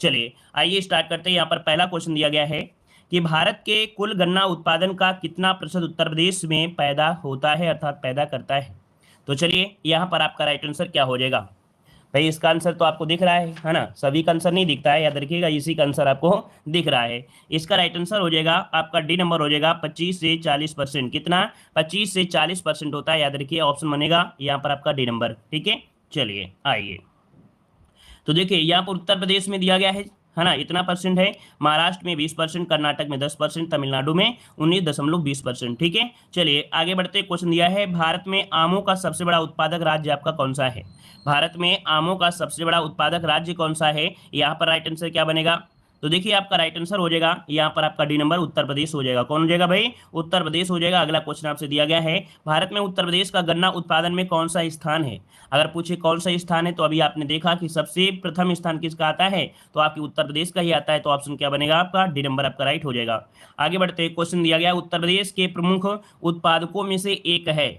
चलिए आइए स्टार्ट करते हैं। यहाँ पर पहला क्वेश्चन दिया गया है कि भारत के कुल गन्ना उत्पादन का कितना प्रतिशत उत्तर प्रदेश में पैदा होता है, अर्थात पैदा करता है। तो चलिए यहाँ पर आपका राइट आंसर क्या हो जाएगा। भाई इसका आंसर तो आपको दिख रहा है ना, सभी का आंसर नहीं दिखता है, याद रखिएगा, इसी का आंसर आपको दिख रहा है। इसका राइट आंसर हो जाएगा आपका डी नंबर हो जाएगा 25 से 40%। कितना? 25 से 40% होता है, याद रखिए, ऑप्शन बनेगा यहाँ पर आपका डी नंबर। ठीक है, चलिए आइए। तो देखिए यहाँ पर उत्तर प्रदेश में दिया गया है ना, इतना परसेंट है। महाराष्ट्र में 20%, कर्नाटक में 10%, तमिलनाडु में 19.20%। ठीक है, चलिए आगे बढ़ते। क्वेश्चन दिया है भारत में आमों का सबसे बड़ा उत्पादक राज्य आपका कौन सा है। भारत में आमों का सबसे बड़ा उत्पादक राज्य कौन सा है, यहाँ पर राइट आंसर क्या बनेगा। तो देखिए आपका राइट आंसर हो जाएगा यहाँ पर आपका डी नंबर उत्तर प्रदेश हो जाएगा। कौन हो जाएगा भाई? उत्तर प्रदेश हो जाएगा। अगला क्वेश्चन आपसे दिया गया है भारत में उत्तर प्रदेश का गन्ना उत्पादन में कौन सा स्थान है। अगर पूछे कौन सा स्थान है तो अभी आपने देखा कि सबसे प्रथम स्थान किसका आता है, तो आपके उत्तर प्रदेश का ही आता है। तो ऑप्शन क्या बनेगा आपका? डी नंबर आपका राइट हो जाएगा। आगे बढ़ते क्वेश्चन दिया गया उत्तर प्रदेश के प्रमुख उत्पादकों में से एक है।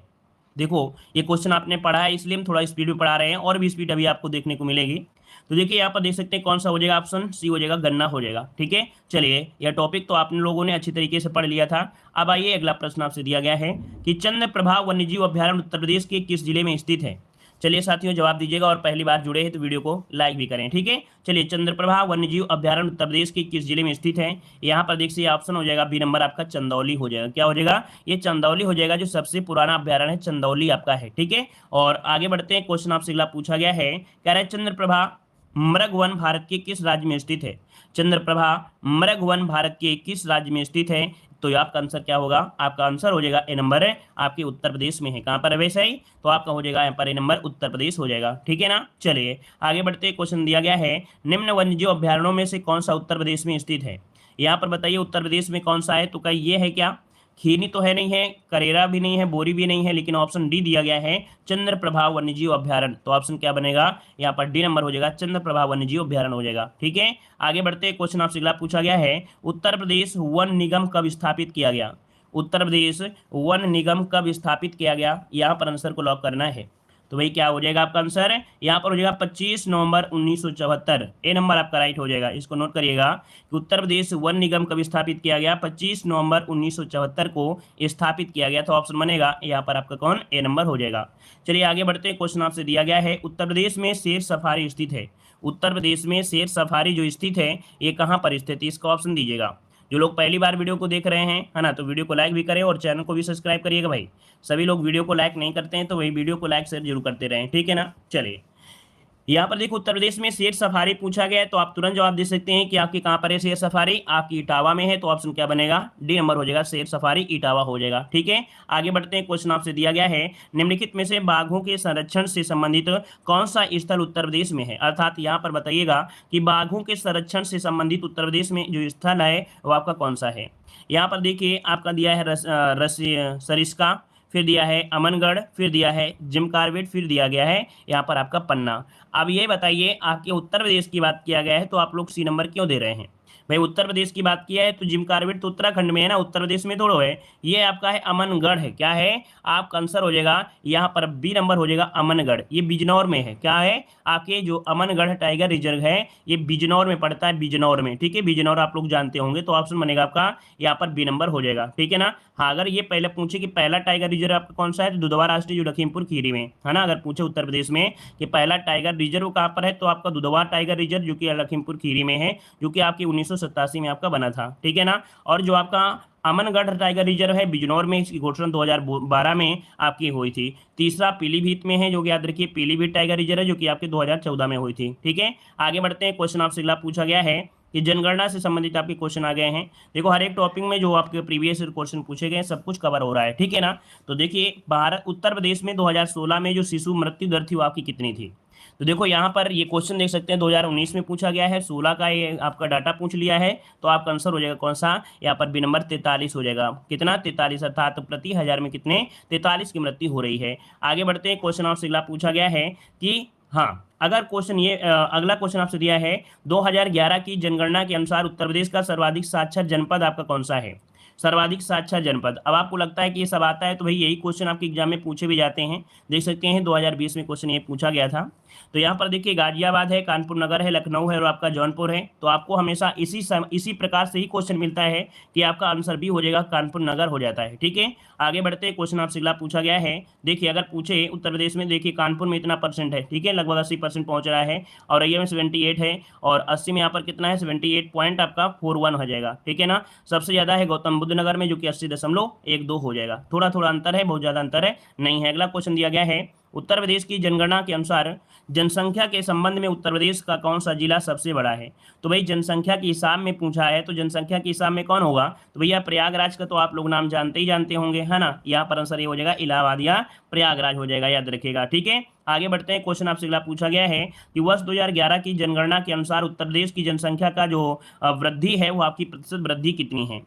देखो ये क्वेश्चन आपने पढ़ा है इसलिए हम थोड़ा स्पीड में पढ़ा रहे हैं, और भी स्पीड अभी आपको देखने को मिलेगी। तो देखिए यहाँ पर देख सकते हैं कौन सा हो जाएगा, ऑप्शन सी हो जाएगा, गन्ना हो जाएगा। ठीक है, चलिए यह टॉपिक तो आपने लोगों ने अच्छी तरीके से पढ़ लिया था। अब आइए अगला प्रश्न आपसे दिया गया है कि चंद्रप्रभा वन्यजीव अभ्यारण्य उत्तर प्रदेश के किस जिले में स्थित है। चलिए साथियों जवाब दीजिएगा, और पहली बार जुड़े हैं तो वीडियो को लाइक भी करें। ठीक है, चलिए चंद्रप्रभा वन्यजीव अभ्यारण्य उत्तर प्रदेश के किस जिले में स्थित है। यहाँ पर देखिए ऑप्शन हो जाएगा बी नंबर आपका चंदौली हो जाएगा। क्या हो जाएगा? ये चंदौली हो जाएगा, जो सबसे पुराना अभ्यारण्य है चंदौली आपका है। ठीक है, और आगे बढ़ते हैं। क्वेश्चन आपसे अगला पूछा गया है, कह रहा है चंद्रप्रभा मृगवन भारत के किस राज्य में स्थित है। चंद्रप्रभा मृगवन भारत के किस राज्य में स्थित है। तो आपका आंसर क्या होगा? आपका आंसर हो जाएगा ए नंबर है, आपके उत्तर प्रदेश में है। कहाँ पर है वैसे ही? तो आपका हो जाएगा यहाँ पर ए नंबर उत्तर प्रदेश हो जाएगा। ठीक है ना, चलिए आगे बढ़ते। क्वेश्चन दिया गया है निम्न वन्यजीव अभ्यारण्यों में से कौन सा उत्तर प्रदेश में स्थित है। यहाँ पर बताइए उत्तर प्रदेश में कौन सा है। तो क्या ये है क्या? खीनी तो है नहीं है, करेरा भी नहीं है, बोरी भी नहीं है, लेकिन ऑप्शन डी दिया गया है चंद्रप्रभा वन्यजीव अभ्यारण्य। तो ऑप्शन क्या बनेगा? यहाँ पर डी नंबर हो जाएगा, चंद्रप्रभा वन्यजीव अभ्यारण्य हो जाएगा। ठीक है, आगे बढ़ते। क्वेश्चन आपसे अगला पूछा गया है उत्तर प्रदेश वन निगम कब स्थापित किया गया। उत्तर प्रदेश वन निगम कब स्थापित किया गया, यहाँ पर आंसर को लॉक करना है। तो भाई क्या हो जाएगा आपका आंसर? यहाँ पर हो जाएगा 25 नवंबर 1974। ए नंबर आपका राइट हो जाएगा। इसको नोट करिएगा कि उत्तर प्रदेश वन निगम कब स्थापित किया गया, 25 नवंबर 1974 को स्थापित किया गया। तो ऑप्शन बनेगा यहाँ पर आपका कौन? ए नंबर हो जाएगा। चलिए आगे बढ़ते हैं। क्वेश्चन आपसे दिया गया है उत्तर प्रदेश में शेर सफारी स्थित है। उत्तर प्रदेश में शेर सफारी जो स्थित है ये कहाँ पर स्थित है, इसका ऑप्शन दीजिएगा। जो लोग पहली बार वीडियो को देख रहे हैं है ना, तो वीडियो को लाइक भी करें और चैनल को भी सब्सक्राइब करिएगा भाई। सभी लोग वीडियो को लाइक नहीं करते हैं तो वही वीडियो को लाइक शेयर जरूर करते रहें। ठीक है ना, चलिए यहाँ पर देखो उत्तर प्रदेश में शेर सफारी पूछा गया है, तो आप तुरंत जवाब दे सकते हैं कि आपकी कहाँ पर है शेर सफारी। आपकी इटावा में है, तो ऑप्शन क्या बनेगा? डी नंबर हो जाएगा, शेर सफारी इटावा हो जाएगा। ठीक है, आगे बढ़ते हैं। क्वेश्चन आपसे दिया गया है निम्नलिखित में से बाघों के संरक्षण से संबंधित कौन सा स्थल उत्तर प्रदेश में है। अर्थात यहाँ पर बताइएगा कि बाघों के संरक्षण से संबंधित उत्तर प्रदेश में जो स्थल है वो आपका कौन सा है। यहाँ पर देखिए आपका दिया है सरिस्का, फिर दिया है अमनगढ़, फिर दिया है जिम कार्बेट, फिर दिया गया है यहाँ पर आपका पन्ना। अब ये बताइए आपके उत्तर प्रदेश की बात किया गया है तो आप लोग सी नंबर क्यों दे रहे हैं भाई। उत्तर प्रदेश की बात किया है तो जिम कार्बेट तो उत्तराखंड में है ना, उत्तर प्रदेश में थोड़ा है। ये आपका है अमनगढ़ है। क्या है? आपका आंसर हो जाएगा यहाँ पर बी नंबर हो जाएगा अमनगढ़। ये बिजनौर में है। क्या है? आपके जो अमनगढ़ टाइगर रिजर्व है ये बिजनौर में पड़ता है, बिजनौर में। ठीक है, बिजनौर आप लोग जानते होंगे, तो ऑप्शन बनेगा आपका यहाँ पर बी नंबर हो जाएगा। ठीक है ना। हाँ, अगर ये पहले पूछे कि पहला टाइगर रिजर्व आपका कौन सा है, तो दुधवा राष्ट्रीय जो लखीमपुर खीरी में है ना, अगर पूछे उत्तर प्रदेश में कि पहला टाइगर रिजर्व कहाँ पर है, तो आपका दुधवा टाइगर रिजर्व जो कि लखीमपुर खीरी में है, जो कि आपकी 1987 में आपका बना था। ठीक है ना। और जो आपका अमनगढ़ टाइगर रिजर्व है बिजनौर में, इसकी घोषणा 2012 में आपकी हुई थी। तीसरा पीलीभीत में है, जो कि याद रखिए पीलीभीत टाइगर रिजर्व है, जो कि आपके 2014 में हुई थी। ठीक है, आगे बढ़ते हैं। क्वेश्चन आपसे अगला पूछा गया है कि जनगणना से संबंधित आपके क्वेश्चन आ गए हैं। देखो हर एक टॉपिक में जो आपके प्रीवियस क्वेश्चन पूछे गए सब कुछ कवर हो रहा है। ठीक है ना। तो देखिए भारत उत्तर प्रदेश में 2016 में जो शिशु मृत्यु दर थी वो आपकी कितनी थी। तो देखो यहाँ पर ये क्वेश्चन देख सकते हैं 2019 में पूछा गया है, 16 का ये आपका डाटा पूछ लिया है। तो आपका आंसर हो जाएगा कौन सा? यहाँ पर बी नंबर 43 हो जाएगा। कितना? 43, अर्थात प्रति हजार में कितने? 43 की मृत्यु हो रही है। आगे बढ़ते हैं। क्वेश्चन आपसे अगला पूछा गया है कि हाँ, अगर क्वेश्चन ये अगला क्वेश्चन आपसे दिया है 2011 की जनगणना के अनुसार उत्तर प्रदेश का सर्वाधिक साक्षर जनपद आपका कौन सा है। सर्वाधिक साक्षर जनपद। अब आपको लगता है कि ये सब आता है, तो भाई यही क्वेश्चन आपके एग्जाम में पूछे भी जाते हैं। देख सकते हैं 2020 में क्वेश्चन ये पूछा गया था। तो यहाँ पर देखिए गाजियाबाद है, कानपुर नगर है, लखनऊ है और आपका जौनपुर है। तो आपको हमेशा इसी प्रकार से ही क्वेश्चन मिलता है कि आपका आंसर भी हो जाएगा कानपुर नगर हो जाता है। ठीक है, आगे बढ़ते हैं। क्वेश्चन आपसे अगला पूछा गया है, देखिए अगर पूछे उत्तर प्रदेश में, देखिए कानपुर में इतना परसेंट है, ठीक है, लगभग 80% पहुंच रहा है, और ये में 78 है, और 80 में यहाँ पर कितना है, 78 पॉइंट आपका 41 हो जाएगा। ठीक है ना। सबसे ज्यादा है गौतम बुद्ध नगर में, जो कि 80.12 हो जाएगा। थोड़ा थोड़ा अंतर है, बहुत ज्यादा अंतर है नहीं है। अगला क्वेश्चन दिया गया है, उत्तर प्रदेश की जनगणना के अनुसार जनसंख्या के संबंध में उत्तर प्रदेश का कौन सा जिला सबसे बड़ा है। तो भाई जनसंख्या के हिसाब में पूछा है, तो जनसंख्या के हिसाब में कौन होगा, तो भैया प्रयागराज का तो आप लोग नाम जानते ही जानते होंगे, है ना। यहाँ पर आंसर ये हो जाएगा इलाहाबाद या प्रयागराज हो जाएगा, याद रखिएगा। ठीक है, आगे बढ़ते हैं। क्वेश्चन आपसे अगला पूछा गया है कि वर्ष 2011 की जनगणना के अनुसार उत्तर प्रदेश की जनसंख्या का जो वृद्धि है, वो आपकी प्रतिशत वृद्धि कितनी है।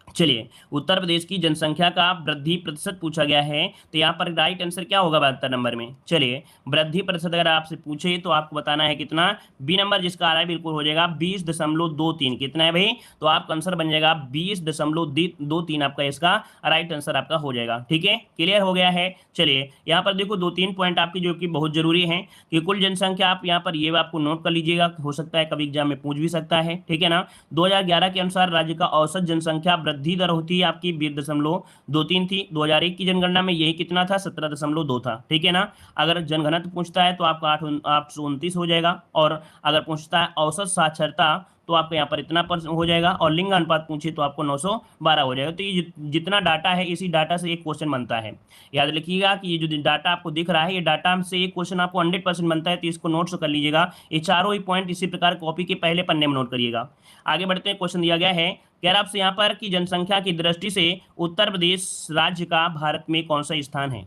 चलिए, उत्तर प्रदेश की जनसंख्या का वृद्धि प्रतिशत पूछा गया है, तो यहाँ पर राइट आंसर क्या होगा 72 नंबर में। चलिए, वृद्धि प्रतिशत अगर आपसे पूछे तो आपको बताना है कितना, बी नंबर जिसका आ रहा है बिल्कुल हो जाएगा 20.23। कितना है भाई, तो आपका आंसर बन जाएगा 20.23, आपका इसका राइट आंसर आपका हो जाएगा। ठीक है, क्लियर हो गया है। चलिए, यहाँ पर देखो 2-3 पॉइंट आपकी जो कि बहुत जरूरी है कि कुल जनसंख्या, आप यहाँ पर ये आपको नोट कर लीजिएगा, हो सकता है कभी एग्जाम में पूछ भी सकता है। ठीक है ना। 2011 के अनुसार राज्य का औसत जनसंख्या वृद्धि दर होती है आपकी 20.23 थी। 2001 की जनगणना में यही कितना था, 17.2 था। ठीक है ना। अगर जनघनत्व पूछता है तो आपका 829 हो जाएगा, और अगर पूछता है औसत साक्षरता तो आपको यहाँ पर इतना % हो जाएगा, और लिंग अनुपात पूछे तो आपको 912 हो जाएगा। तो ये जितना डाटा है, इसी डाटा से एक क्वेश्चन बनता है। याद रखिएगा कि ये जो डाटा आपको दिख रहा है, ये डाटा से एक क्वेश्चन आपको 100% बनता है, तो इसको नोट्स कर लीजिएगा। ये चारों ही पॉइंट इसी प्रकार कॉपी के पहले पन्ने में नोट करिएगा। आगे बढ़ते हैं। क्वेश्चन दिया गया है, कह रहा आपसे यहाँ पर कि जनसंख्या की दृष्टि से उत्तर प्रदेश राज्य का भारत में कौन सा स्थान है।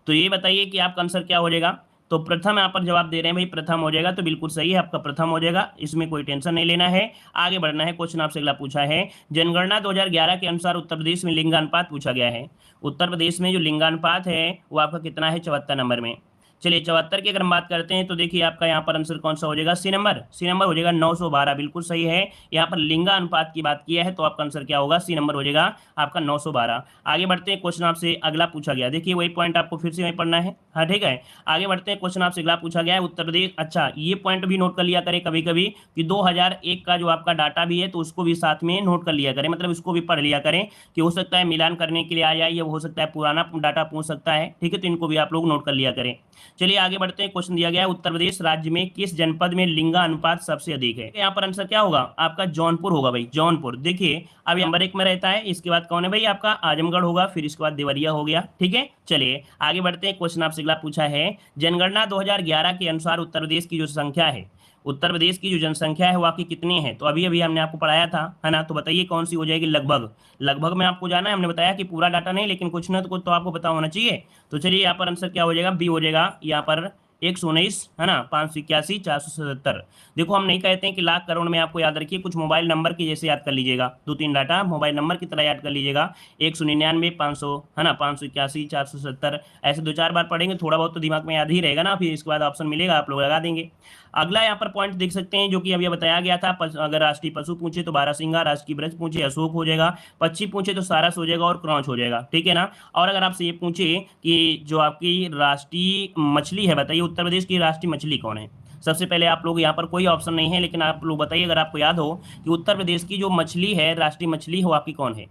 तो ये बताइए कि आपका आंसर क्या हो जाएगा। तो प्रथम यहाँ पर जवाब दे रहे हैं भाई, प्रथम हो जाएगा, तो बिल्कुल सही है, आपका प्रथम हो जाएगा, इसमें कोई टेंशन नहीं लेना है। आगे बढ़ना है। क्वेश्चन आपसे अगला पूछा है, जनगणना 2011 के अनुसार उत्तर प्रदेश में लिंगानुपात पूछा गया है। उत्तर प्रदेश में जो लिंगानुपात है वो आपका कितना है, 74 नंबर में। चलिए, 74 की अगर हम बात करते हैं तो देखिए आपका यहाँ पर आंसर कौन सा हो जाएगा, सी नंबर हो जाएगा 912, बिल्कुल सही है। यहाँ पर लिंगानुपात की बात किया है, तो आपका आंसर क्या होगा, सी नंबर हो जाएगा आपका 912। आगे बढ़ते हैं। क्वेश्चन आपसे अगला पूछा गया, देखिए वही पॉइंट आपको फिर से वही पढ़ना है। हाँ ठीक है, आगे बढ़ते हैं। क्वेश्चन आपसे अगला पूछा गया है, उत्तर प्रदेश, अच्छा ये पॉइंट भी नोट कर लिया करें कभी कभी कि 2001 का जो आपका डाटा भी है, तो उसको भी साथ में नोट कर लिया करें, मतलब इसको भी पढ़ लिया करें कि हो सकता है मिलान करने के लिए आ जाए, या हो सकता है पुराना डाटा पूछ सकता है। ठीक है, तो इनको भी आप लोग नोट कर लिया करें। चलिए आगे बढ़ते हैं। क्वेश्चन दिया गया है, उत्तर प्रदेश राज्य में किस जनपद में लिंगानुपात सबसे अधिक है। यहाँ पर आंसर क्या होगा, आपका जौनपुर होगा भाई, जौनपुर। देखिए अब नंबर 1 में रहता है, इसके बाद कौन है भाई, आपका आजमगढ़ होगा, फिर इसके बाद देवरिया हो गया। ठीक है, चलिए आगे बढ़ते हैं। क्वेश्चन आपसे अगला पूछा है, जनगणना 2011 के अनुसार उत्तर प्रदेश की जो संख्या है, उत्तर प्रदेश की जो जनसंख्या है वो आपकी कितनी है। तो अभी अभी हमने आपको पढ़ाया था, है ना। तो बताइए कौन सी हो जाएगी, लगभग में आपको जाना है। हमने बताया कि पूरा डाटा नहीं, लेकिन कुछ ना कुछ तो आपको पता होना चाहिए। तो चलिए यहाँ पर आंसर क्या हो जाएगा, बी हो जाएगा यहाँ पर 119, है ना, 581, 477। देखो हम नहीं कहते हैं कि लाख करोड़ में आपको याद रखिए, कुछ मोबाइल नंबर की जैसे याद कर लीजिएगा, 2-3 डाटा मोबाइल नंबर की तरह याद कर लीजिएगा। 199, 500, है ना, 581, 470, ऐसे 2-4 बार पढ़ेंगे, थोड़ा बहुत तो दिमाग में याद ही रहेगा ना। फिर इसके बाद ऑप्शन मिलेगा, आप लोग लगा देंगे। अगला यहाँ पर पॉइंट देख सकते हैं, जो कि अभी बताया गया था, अगर राष्ट्रीय पशु पूछे तो बारहसिंगा, राष्ट्रीय वृक्ष पूछे अशोक हो जाएगा, पक्षी पूछे तो सारस हो जाएगा और क्रॉच हो जाएगा। ठीक है ना। और अगर आपसे ये पूछे कि जो आपकी राष्ट्रीय मछली है, बताइए उत्तर प्रदेश की राष्ट्रीय मछली कौन है। सबसे पहले आप लोग यहाँ पर कोई ऑप्शन नहीं है, लेकिन आप लोग बताइए अगर आपको याद हो कि उत्तर प्रदेश की जो मछली है, राष्ट्रीय मछली हो आपकी कौन है,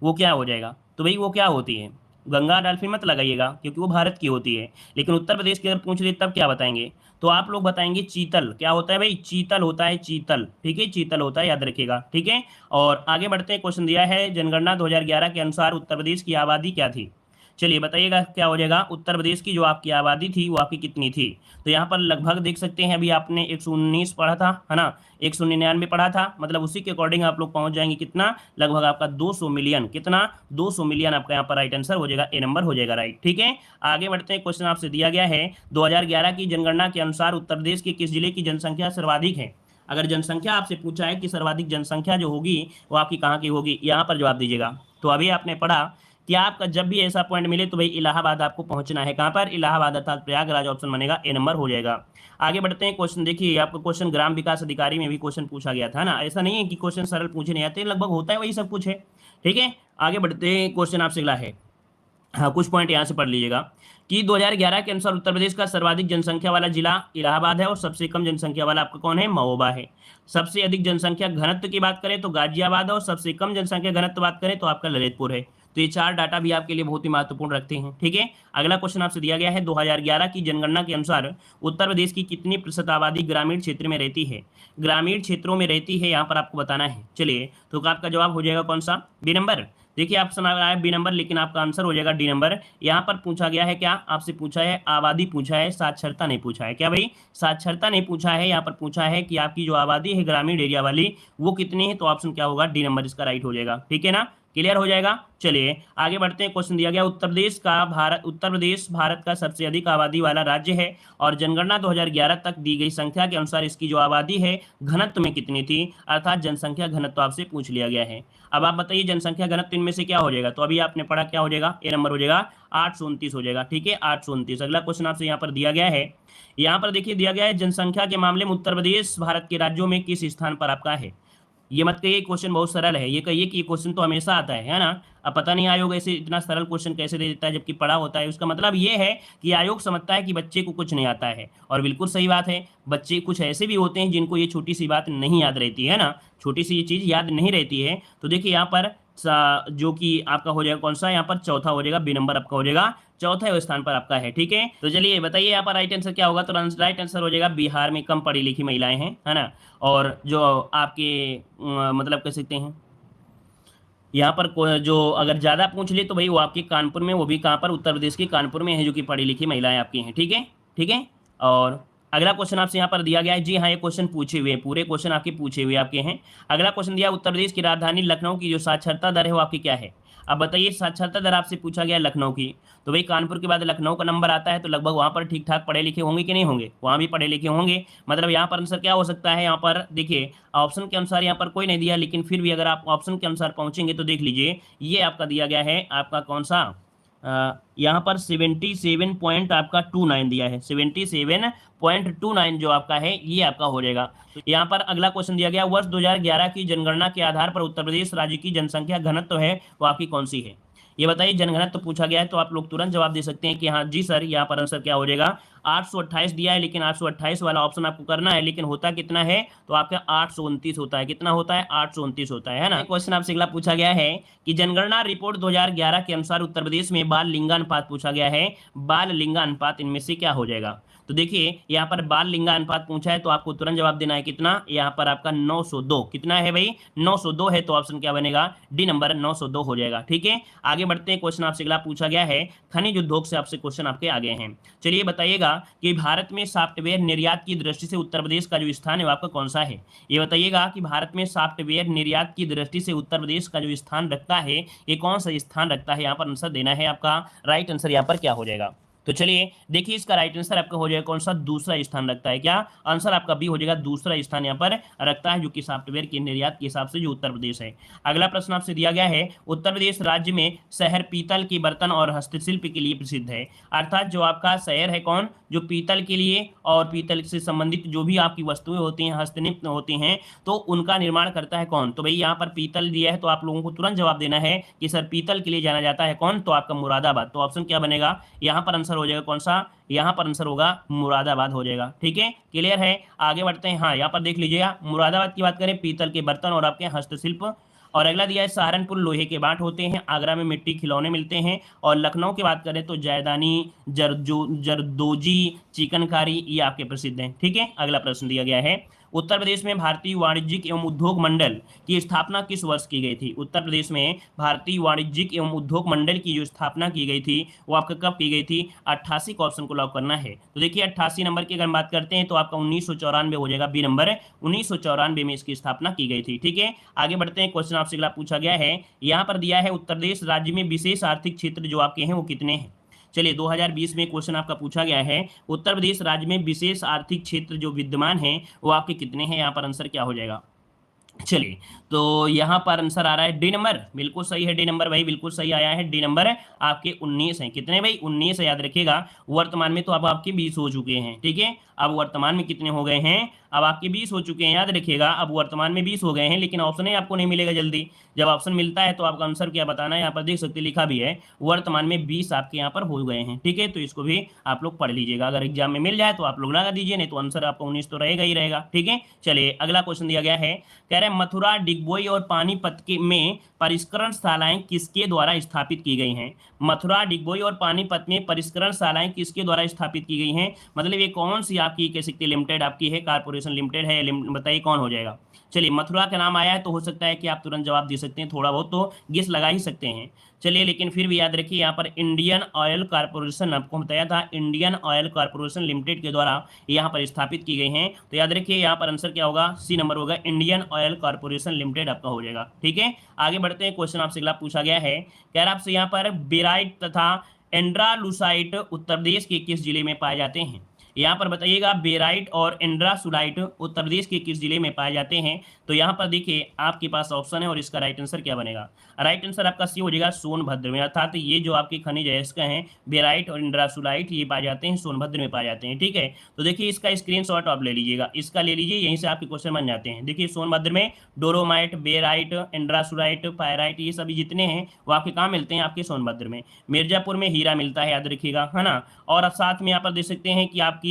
वो क्या हो जाएगा। तो भाई वो क्या होती है, गंगा डॉल्फिन मत लगाइएगा क्योंकि वो भारत की होती है, लेकिन उत्तर प्रदेश की अगर पूछ ले तब क्या बताएंगे, तो आप लोग बताएंगे चीतल। क्या होता है भाई, चीतल होता है, चीतल। ठीक है, चीतल होता है, याद रखिएगा। ठीक है, और आगे बढ़ते हैं। क्वेश्चन दिया है, जनगणना 2011 के अनुसार उत्तर प्रदेश की आबादी क्या थी। चलिए बताइएगा क्या हो जाएगा, उत्तर प्रदेश की जो आपकी आबादी थी वो आपकी कितनी थी। तो यहाँ पर लगभग देख सकते हैं, अभी आपने 119 पढ़ा था, है ना, 199 पढ़ा था, मतलब उसी के अकॉर्डिंग आप लोग पहुंच जाएंगे कितना, लगभग आपका 200 मिलियन। कितना, 200 मिलियन आपका यहाँ पर राइट आंसर हो जाएगा, ए नंबर हो जाएगा राइट। ठीक है, आगे बढ़ते हैं। क्वेश्चन आपसे दिया गया है, 2011 की जनगणना के अनुसार उत्तर प्रदेश के किस जिले की जनसंख्या सर्वाधिक है। अगर जनसंख्या आपसे पूछा है कि सर्वाधिक जनसंख्या जो होगी वो आपकी कहाँ की होगी, यहाँ पर जवाब दीजिएगा। तो अभी आपने पढ़ा कि आपका जब भी ऐसा पॉइंट मिले तो भाई इलाहाबाद आपको पहुंचना है। कहां पर? इलाहाबाद अर्थात प्रयागराज ऑप्शन बनेगा, ए नंबर हो जाएगा। आगे बढ़ते हैं क्वेश्चन देखिए, आपको क्वेश्चन ग्राम विकास अधिकारी में भी क्वेश्चन पूछा गया था ना, ऐसा नहीं है कि क्वेश्चन सरल पूछे नहीं आते, लगभग होता है वही सब कुछ है। ठीक है, आगे बढ़ते हैं, क्वेश्चन आपसे अगला है, हाँ कुछ पॉइंट यहाँ से पढ़ लीजिएगा कि 2011 के अनुसार उत्तर प्रदेश का सर्वाधिक जनसंख्या वाला जिला इलाहाबाद है और सबसे कम जनसंख्या वाला आपका कौन है? महोबा है। सबसे अधिक जनसंख्या घनत्व की बात करें तो गाजियाबाद है और सबसे कम जनसंख्या घनत्व बात करें तो आपका ललितपुर है। तो ये चार डाटा भी आपके लिए बहुत ही महत्वपूर्ण रखते हैं। ठीक है, अगला क्वेश्चन आपसे दिया गया है, 2011 की जनगणना के अनुसार उत्तर प्रदेश की कितनी प्रतिशत आबादी ग्रामीण क्षेत्र में रहती है? ग्रामीण क्षेत्रों में रहती है, यहाँ पर आपको बताना है। चलिए, तो आपका जवाब हो जाएगा कौन सा? B number. देखिए ऑप्शन आ रहा है बी नंबर, लेकिन आपका आंसर हो जाएगा डी नंबर। यहाँ पर पूछा गया है क्या? आपसे पूछा है आबादी, पूछा है साक्षरता नहीं पूछा है। क्या भाई? साक्षरता नहीं पूछा है, यहाँ पर पूछा है कि आपकी जो आबादी है ग्रामीण एरिया वाली वो कितनी है, तो ऑप्शन क्या होगा? डी नंबर इसका राइट हो जाएगा। ठीक है ना, क्लियर हो जाएगा। चलिए आगे बढ़ते हैं, क्वेश्चन दिया गया उत्तर प्रदेश भारत का सबसे अधिक आबादी वाला राज्य है और जनगणना 2011 तक दी गई संख्या के अनुसार इसकी जो आबादी है घनत्व में कितनी थी, अर्थात जनसंख्या घनत्व आपसे पूछ लिया गया है। अब आप बताइए जनसंख्या घनत्व इनमें से क्या हो जाएगा? तो अभी आपने पढ़ा, क्या हो जाएगा? ए नंबर हो जाएगा, 829 हो जाएगा। ठीक है, 829। अगला क्वेश्चन आपसे यहाँ पर दिया गया है, यहाँ पर देखिए दिया गया है जनसंख्या के मामले में उत्तर प्रदेश भारत के राज्यों में किस स्थान पर आपका है? ये मत कहिए क्वेश्चन बहुत सरल है, ये कहिए कि ये क्वेश्चन तो हमेशा आता है ना। अब पता नहीं आयोग ऐसे इतना सरल क्वेश्चन कैसे दे देता है जबकि पढ़ा होता है। उसका मतलब ये है कि आयोग समझता है कि बच्चे को कुछ नहीं आता है, और बिल्कुल सही बात है। बच्चे कुछ ऐसे भी होते हैं जिनको ये छोटी सी बात नहीं याद रहती है ना, छोटी सी ये चीज़ याद नहीं रहती है। तो देखिए यहाँ पर जो कि आपका हो जाएगा कौन सा? यहाँ पर चौथा हो जाएगा, बी नंबर आपका हो जाएगा, चौथे स्थान पर आपका है। ठीक है, तो चलिए बताइए यहाँ पर राइट आंसर क्या होगा? तो राइट आंसर हो जाएगा बिहार में कम पढ़ी लिखी महिलाएं हैं, है ना। और जो आपके मतलब कह सकते हैं यहाँ पर जो अगर ज़्यादा पूछ ले तो भाई वो आपके कानपुर में, वो भी कहाँ पर? उत्तर प्रदेश के कानपुर में है, जो कि पढ़ी लिखी महिलाएं आपकी हैं। ठीक है, ठीक है। और अगला क्वेश्चन आपसे यहाँ पर दिया गया है, जी हाँ ये क्वेश्चन पूछे हुए हैं, पूरे क्वेश्चन आपके पूछे हुए आपके हैं। अगला क्वेश्चन दिया, उत्तर प्रदेश की राजधानी लखनऊ की जो साक्षरता दर है वो आपकी क्या है? अब बताइए, साक्षरता दर आपसे पूछा गया लखनऊ की, तो भाई कानपुर के बाद लखनऊ का नंबर आता है, तो लगभग वहाँ पर ठीक ठाक पढ़े लिखे होंगे कि नहीं होंगे? वहाँ भी पढ़े लिखे होंगे। मतलब यहाँ पर आंसर क्या हो सकता है? यहाँ पर देखिए ऑप्शन के अनुसार यहाँ पर कोई नहीं दिया, लेकिन फिर भी अगर आप ऑप्शन के अनुसार पहुँचेंगे तो देख लीजिए, ये आपका दिया गया है, आपका कौन सा? यहाँ पर 77 पॉइंट आपका 29 दिया है, 77.29 जो आपका है ये आपका हो जाएगा। तो यहाँ पर अगला क्वेश्चन दिया गया, वर्ष 2011 की जनगणना के आधार पर उत्तर प्रदेश राज्य की जनसंख्या घनत्व है वो आपकी कौन सी है? ये बताइए, जनगणना तो पूछा गया है, तो आप लोग तुरंत जवाब दे सकते हैं कि हाँ जी सर। यहाँ पर आंसर क्या हो जाएगा? 828 दिया है, लेकिन 828 वाला ऑप्शन आपको करना है, लेकिन होता कितना है? तो आपका 829 होता है। कितना होता है? 829 होता है ना। क्वेश्चन आपसे अगला पूछा गया है कि जनगणना रिपोर्ट 2011 के अनुसार उत्तर प्रदेश में बाल लिंगानुपात पूछा गया है, बाल लिंगानुपात इनमें से क्या हो जाएगा? तो देखिए यहाँ पर बाल लिंगानुपात पूछा है, तो आपको तुरंत जवाब देना है कितना? यहाँ पर आपका 902। कितना है भाई? 902 है, तो ऑप्शन क्या बनेगा? डी नंबर 902 हो जाएगा। ठीक है, आगे बढ़ते हैं, क्वेश्चन आपसे अगला पूछा गया है, खनिज उद्योग से आपसे क्वेश्चन आपके आगे हैं। चलिए बताइएगा कि भारत में सॉफ्टवेयर निर्यात की दृष्टि से उत्तर प्रदेश का जो स्थान है वो आपका कौन सा है? ये बताइएगा कि भारत में सॉफ्टवेयर निर्यात की दृष्टि से उत्तर प्रदेश का जो स्थान रखता है ये कौन सा स्थान रखता है? यहाँ पर आंसर देना है आपका। राइट आंसर यहाँ पर क्या हो जाएगा? तो चलिए देखिए, इसका राइट आंसर आपका हो जाएगा कौन सा? दूसरा स्थान रखता है। क्या आंसर आपका बी हो जाएगा, दूसरा स्थान यहाँ पर रखता है, जो कि सॉफ्टवेयर के निर्यात के हिसाब से जो उत्तर प्रदेश है। अगला प्रश्न आपसे दिया गया है, उत्तर प्रदेश राज्य में शहर पीतल के बर्तन और हस्तशिल्प के लिए प्रसिद्ध है, अर्थात जो आपका शहर है कौन? जो पीतल के लिए और पीतल से संबंधित जो भी आपकी वस्तुएं होती हैं, हस्तनिर्मित होती हैं, तो उनका निर्माण करता है कौन? तो भाई यहाँ पर पीतल दिया है, तो आप लोगों को तुरंत जवाब देना है कि सर पीतल के लिए जाना जाता है कौन? तो आपका मुरादाबाद। तो ऑप्शन क्या बनेगा? यहाँ पर आंसर हो जाएगा कौन सा? यहाँ पर आंसर होगा मुरादाबाद हो जाएगा। ठीक है, क्लियर है। आगे बढ़ते हैं, हाँ यहाँ पर देख लीजिएगा, मुरादाबाद की बात करें, पीतल के बर्तन और आपके हस्तशिल्प। और अगला दिया है सहारनपुर लोहे के बाट होते हैं, आगरा में मिट्टी खिलौने मिलते हैं, और लखनऊ की बात करें तो जयदानी, जरदोजी, चिकनकारी ये आपके प्रसिद्ध हैं। ठीक है, अगला प्रश्न दिया गया है, उत्तर प्रदेश में भारतीय वाणिज्यिक एवं उद्योग मंडल की स्थापना किस वर्ष की गई थी? उत्तर प्रदेश में भारतीय वाणिज्यिक एवं उद्योग मंडल की जो स्थापना की गई थी वो आपका कब की गई थी? 88 का ऑप्शन को लॉक करना है। तो देखिए 88 नंबर की अगर हम बात करते हैं तो आपका 1994 हो जाएगा, बी नंबर। 1994 में इसकी स्थापना की गई थी। ठीक है, आगे बढ़ते हैं, क्वेश्चन आपसे अगला पूछा गया है, यहाँ पर दिया है उत्तर प्रदेश राज्य में विशेष आर्थिक क्षेत्र जो आपके हैं वो कितने हैं? चलिए 2020 में क्वेश्चन आपका पूछा गया है, उत्तर प्रदेश राज्य में विशेष आर्थिक क्षेत्र जो विद्यमान है वो आपके कितने हैं? यहाँ पर आंसर क्या हो जाएगा? चलिए, तो यहाँ पर आंसर आ रहा है डी नंबर, बिल्कुल सही है डी नंबर भाई, बिल्कुल सही आया है डी नंबर। आपके 19 हैं, कितने भाई 19 है, याद रखिएगा। वर्तमान में तो अब आपके 20 हो चुके हैं, ठीक है। अब वर्तमान में कितने हो गए हैं, अब आपके 20 हो चुके हैं, याद रखिएगा। अब वर्तमान में 20 हो गए हैं, लेकिन ऑप्शन ही आपको नहीं मिलेगा जल्दी। जब ऑप्शन मिलता है तो आपका आंसर क्या बताना है, यहाँ पर देख सकते हैं, लिखा भी है वर्तमान में 20 आपके यहाँ पर हो गए हैं, ठीक है। तो इसको भी आप लोग पढ़ लीजिएगा, अगर एग्जाम में मिल जाए तो आप लोग लगा दीजिए, नहीं तो आंसर आपका 19 तो रहेगा ही रहेगा, ठीक है। चलिए अगला क्वेश्चन दिया गया है, कह रहे हैं मथुरा, डिगबोई और पानीपत के में परिष्करण शालाएं किसके द्वारा स्थापित की गई हैं। मथुरा, डिगबोई और पानीपत में परिष्करण शालाएं किसके द्वारा स्थापित की गई हैं, मतलब ये कौन सी आपकी कह सकते लिमिटेड आपकी है, कारपोरेशन लिमिटेड है, बताइए कौन हो जाएगा। चलिए मथुरा का नाम आया है तो हो सकता है कि आप तुरंत जवाब दे सकते हैं, थोड़ा बहुत तो गेस लगा ही सकते हैं। चलिए लेकिन फिर भी याद रखिए, यहाँ पर इंडियन ऑयल कॉर्पोरेशन, आपको बताया था इंडियन ऑयल कॉर्पोरेशन लिमिटेड के द्वारा यहाँ पर स्थापित की गई हैं। तो याद रखिए यहाँ पर आंसर क्या होगा, सी नंबर होगा, इंडियन ऑयल कॉर्पोरेशन लिमिटेड आपका हो जाएगा, ठीक है। आगे बढ़ते हैं, क्वेश्चन आपसे अगला पूछा गया है, कह रहा आपसे यहाँ पर बेराइट तथा एंड्रालूसाइट उत्तर प्रदेश के किस जिले में पाए जाते हैं। यहाँ पर बताइएगा बेराइट और एंड्रासुलाइट उत्तर प्रदेश के किस जिले में पाए जाते हैं। तो यहाँ पर देखिए आपके पास ऑप्शन है और इसका राइट आंसर क्या बनेगा, राइट आंसर आपका सी हो जाएगा सोनभद्र में, अर्थात ये जो आपके खनिज है इसका है बेराइट और एंड्रासुलाइट, ये पाए जाते हैं सोनभद्र में पाए जाते हैं, ठीक है। तो देखिए इसका स्क्रीनशॉट आप ले लीजिएगा, इसका ले लीजिए, यहीं से आपके क्वेश्चन बन जाते हैं। देखिए सोनभद्र में डोरोमाइट, बेराइट, एंड्रासुलाइट, पायराइट, ये सभी जितने हैं वो आपके कहाँ मिलते हैं, आपके सोनभद्र में। मिर्जापुर में हीरा मिलता है, याद रखिएगा, है ना। और अब साथ में यहाँ पर देख सकते हैं कि आपकी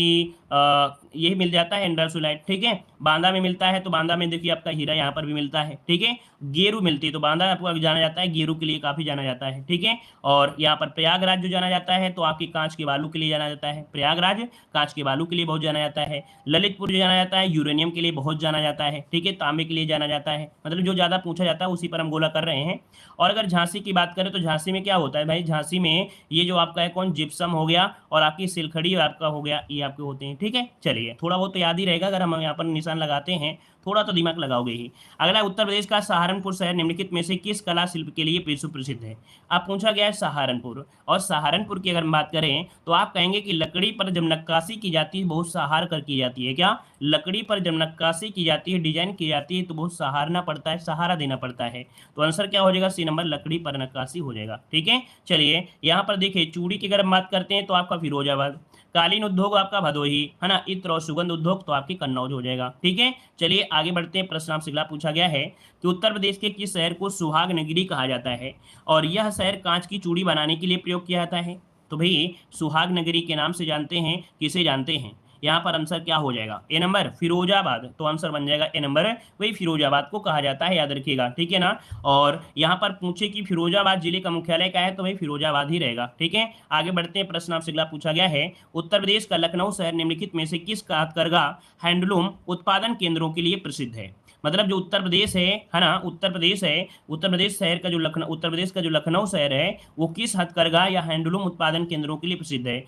यही मिल जाता है एंड्रासुलाइट, ठीक है। बांदा में मिलता है तो बांदा में देखिए आपका हीरा यहाँ पर भी मिलता है, ठीक है। गेरू मिलती है तो बांदा आपको जाना जाता है, गेरू के लिए काफी जाना जाता है, ठीक है। और यहाँ पर प्रयागराज जो जाना जाता है तो आपकी कांच के बालू के लिए जाना जाता है, प्रयागराज कांच के बालू के लिए बहुत जाना जाता है। ललितपुर जो जाना जाता है यूरेनियम के लिए बहुत जाना जाता है, ठीक है, तांबे के लिए जाना जाता है, मतलब जो ज्यादा पूछा जाता है उसी पर हम गोला कर रहे हैं। और अगर झांसी की बात करें तो झांसी में क्या होता है भाई, झांसी में ये जो आपका है कौन, जिप्सम हो गया और आपकी सिलखड़ी आपका हो गया, ये आपके होते हैं, ठीक है। चलिए थोड़ा बहुत तो याद ही रहेगा, अगर हम यहाँ पर निशान लगाते हैं थोड़ा तो दिमाग लगाओगे ही। अगला, उत्तर प्रदेश का सहारनपुर शहर निम्नलिखित में से किस कला शिल्प के लिए विश्व प्रसिद्ध है। अब पूछा गया है सहारनपुर, और सहारनपुर की अगर हम बात करें तो आप कहेंगे कि लकड़ी पर जब नक्काशी की जाती है बहुत सहार कर की जाती है, क्या लकड़ी पर जब नक्काशी की जाती है, डिजाइन की जाती है तो बहुत सहारना पड़ता है, सहारा देना पड़ता है। तो आंसर क्या हो जाएगा, सी नंबर, लकड़ी पर नक्काशी हो जाएगा, ठीक है। चलिए यहाँ पर देखिए चूड़ी की अगर हम बात करते हैं तो आपका फिरोजाबाद, कालीन उद्योग आपका भदोही, है ना, इत्र और सुगंध उद्योग तो आपकी कन्नौज हो जाएगा, ठीक है। चलिए आगे बढ़ते हैं, प्रश्न आपसे अगला पूछा गया है कि उत्तर प्रदेश के किस शहर को सुहाग नगरी कहा जाता है और यह शहर कांच की चूड़ी बनाने के लिए प्रयोग किया जाता है। तो भाई सुहाग नगरी के नाम से जानते हैं, किसे जानते हैं, यहाँ पर आंसर क्या हो जाएगा, ए नंबर फिरोजाबाद, तो आंसर बन जाएगा ए नंबर, वही फिरोजाबाद को कहा जाता है, याद रखिएगा, ठीक है ना। और यहाँ पर पूछे कि फिरोजाबाद जिले का मुख्यालय क्या है, तो भाई फिरोजाबाद ही रहेगा, ठीक है। आगे बढ़ते हैं, प्रश्न आपसे अगला पूछा गया है, उत्तर प्रदेश का लखनऊ शहर निम्नलिखित में से किस हथकरघा हैंडलूम उत्पादन केंद्रों के लिए प्रसिद्ध है। मतलब जो उत्तर प्रदेश है ना, उत्तर प्रदेश है, उत्तर प्रदेश शहर का जो लखनऊ, उत्तर प्रदेश का जो लखनऊ शहर है वो किस हथकरघा या हैंडलूम उत्पादन केंद्रों के लिए प्रसिद्ध है।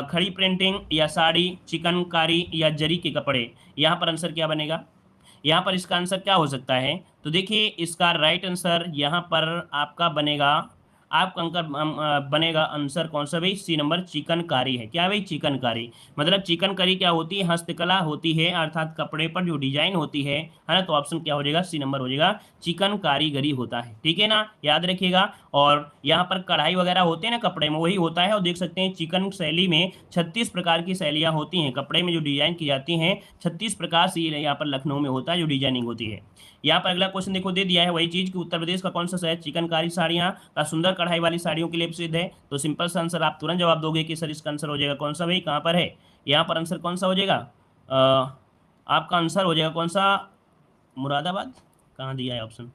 खड़ी प्रिंटिंग या साड़ी, चिकनकारी या जरी के कपड़े, यहाँ पर आंसर क्या बनेगा, यहाँ पर इसका आंसर क्या हो सकता है। तो देखिए इसका राइट आंसर यहाँ पर आपका बनेगा, आपका अंकर बनेगा आंसर कौन सा भाई, सी नंबर, चिकनकारी है। क्या भाई, चिकनकारी, मतलब चिकनकारी क्या होती है, हस्तकला होती है, अर्थात कपड़े पर जो डिजाइन होती है ना। तो ऑप्शन क्या हो जाएगा, सी नंबर हो जाएगा, चिकन कारीगरी होता है, ठीक है ना, याद रखिएगा। और यहाँ पर कढ़ाई वगैरह होते हैं ना कपड़े में, वही होता है। और देख सकते हैं चिकन शैली में 36 प्रकार की शैलियाँ होती हैं, कपड़े में जो डिजाइन की जाती हैं 36 प्रकार से यहाँ पर लखनऊ में होता है जो डिजाइनिंग होती है। यहाँ पर अगला क्वेश्चन देखो दे दिया है वही चीज कि उत्तर प्रदेश का कौन सा शहर चिकनकारी साड़ियाँ का सुंदर कढ़ाई वाली साड़ियों के लिए प्रसिद्ध है। तो सिंपल सा आंसर आप तुरंत जवाब दोगे कि सर इसका आंसर हो जाएगा कौन सा भाई, कहाँ पर है, यहाँ पर आंसर कौन सा हो जाएगा, आपका आंसर हो जाएगा कौन सा, मुरादाबाद, कहाँ दिया है ऑप्शन,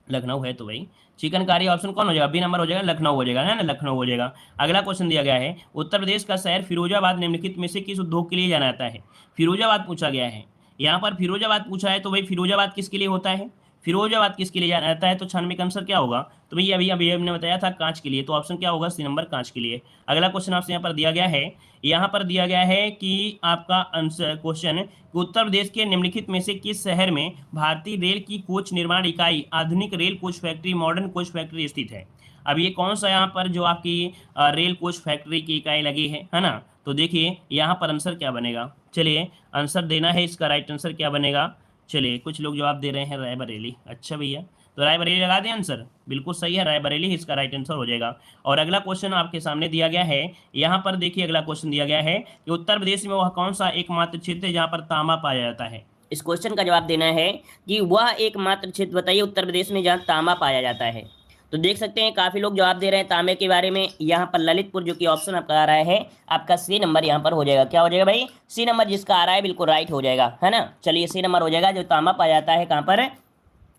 लखनऊ है तो भाई चिकनकारी ऑप्शन कौन हो जाएगा, बी नंबर हो जाएगा, लखनऊ हो जाएगा, है ना, लखनऊ हो जाएगा। अगला क्वेश्चन दिया गया है, उत्तर प्रदेश का शहर फिरोजाबाद निम्नलिखित में से किस उद्योग के लिए जाना जाता है। फिरोजाबाद पूछा गया है, यहाँ पर फिरोजाबाद पूछा है तो भाई फिरोजाबाद किसके लिए होता है, फिरोजाबाद किसके लिए जाना जाता है। तो 96 का आंसर क्या होगा, तो भैया अभी अभी हमने बताया था कांच के लिए, तो ऑप्शन क्या होगा, सी नंबर, कांच के लिए। अगला क्वेश्चन आपसे यहाँ पर दिया गया है, यहाँ पर दिया गया है कि आपका आंसर क्वेश्चन, उत्तर प्रदेश के निम्नलिखित में से किस शहर में भारतीय रेल की कोच निर्माण इकाई, आधुनिक rail coach factory, modern coach factory स्थित है। अब ये कौन सा यहाँ पर जो आपकी रेल कोच फैक्ट्री की इकाई लगी है ना। तो देखिए यहाँ पर आंसर क्या बनेगा, चलिए आंसर देना है, इसका राइट आंसर क्या बनेगा, चलिए कुछ लोग जवाब दे रहे हैं रायबरेली। अच्छा भैया, तो रायबरेली लगा दें आंसर, बिल्कुल सही है, रायबरेली ही इसका राइट आंसर हो जाएगा। और अगला क्वेश्चन आपके सामने दिया गया है, यहाँ पर देखिए अगला क्वेश्चन दिया गया है कि उत्तर प्रदेश में वह कौन सा एकमात्र क्षेत्र है जहाँ पर तांबा पाया जाता है। इस क्वेश्चन का जवाब देना है कि वह एकमात्र क्षेत्र बताइए उत्तर प्रदेश में जहाँ तांबा पाया जाता है। तो देख सकते हैं काफी लोग जवाब दे रहे हैं तांबे के बारे में। यहाँ पर ललितपुर जो कि ऑप्शन आपका आ रहा है, आपका सी नंबर यहाँ पर हो जाएगा। क्या हो जाएगा भाई? सी नंबर जिसका आ रहा है बिल्कुल राइट हो जाएगा, है ना। चलिए सी नंबर हो जाएगा, जो तांबा पाया जाता है कहाँ पर?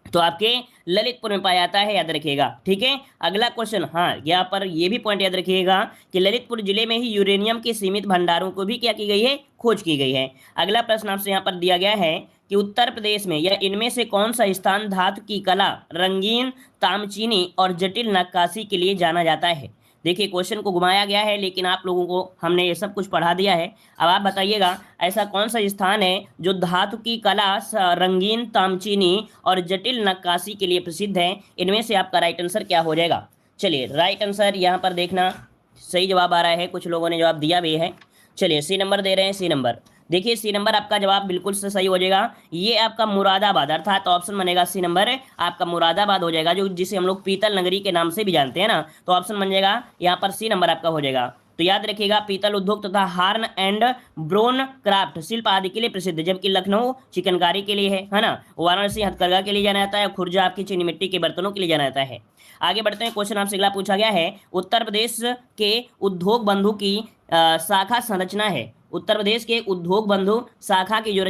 तो आपके ललितपुर में पाया जाता है, याद रखिएगा। ठीक है, अगला क्वेश्चन, हाँ यहाँ पर ये भी पॉइंट याद रखिएगा कि ललितपुर जिले में ही यूरेनियम के सीमित भंडारों को भी क्या की गई है? खोज की गई है। अगला प्रश्न आपसे यहाँ पर दिया गया है कि उत्तर प्रदेश में या इनमें से कौन सा स्थान धातु की कला, रंगीन तामचीनी और जटिल नक्काशी के लिए जाना जाता है। देखिए क्वेश्चन को घुमाया गया है, लेकिन आप लोगों को हमने ये सब कुछ पढ़ा दिया है। अब आप बताइएगा ऐसा कौन सा स्थान है जो धातु की कला, रंगीन तामचीनी और जटिल नक्काशी के लिए प्रसिद्ध है। इनमें से आपका राइट आंसर क्या हो जाएगा? चलिए राइट आंसर यहाँ पर देखना, सही जवाब आ रहा है, कुछ लोगों ने जवाब दिया भी है। चलिए सी नंबर दे रहे हैं, सी नंबर देखिए, सी नंबर आपका जवाब बिल्कुल से सही हो जाएगा। ये आपका मुरादाबाद, अर्थात ऑप्शन बनेगा सी नंबर आपका मुरादाबाद हो जाएगा, जो जिसे हम लोग पीतल नगरी के नाम से भी जानते हैं ना। तो ऑप्शन बन जाएगा यहाँ पर सी नंबर आपका हो जाएगा। तो याद रखिएगा पीतल उद्योग तथा हार्न एंड ब्रोन क्राफ्ट शिल्प आदि के लिए प्रसिद्ध, जबकि लखनऊ चिकनकारी के लिए है ना। वाराणसी हथकरघा के लिए जाना जाता है, खुर्जा आपकी चीनी मिट्टी के बर्तनों के लिए जाना जाता है। आगे बढ़ते हैं, क्वेश्चन आपसे अगला पूछा गया है, उत्तर प्रदेश के उद्योग बंधु की शाखा संरचना है। उत्तर प्रदेश के उद्योग बंधु शाखा की जो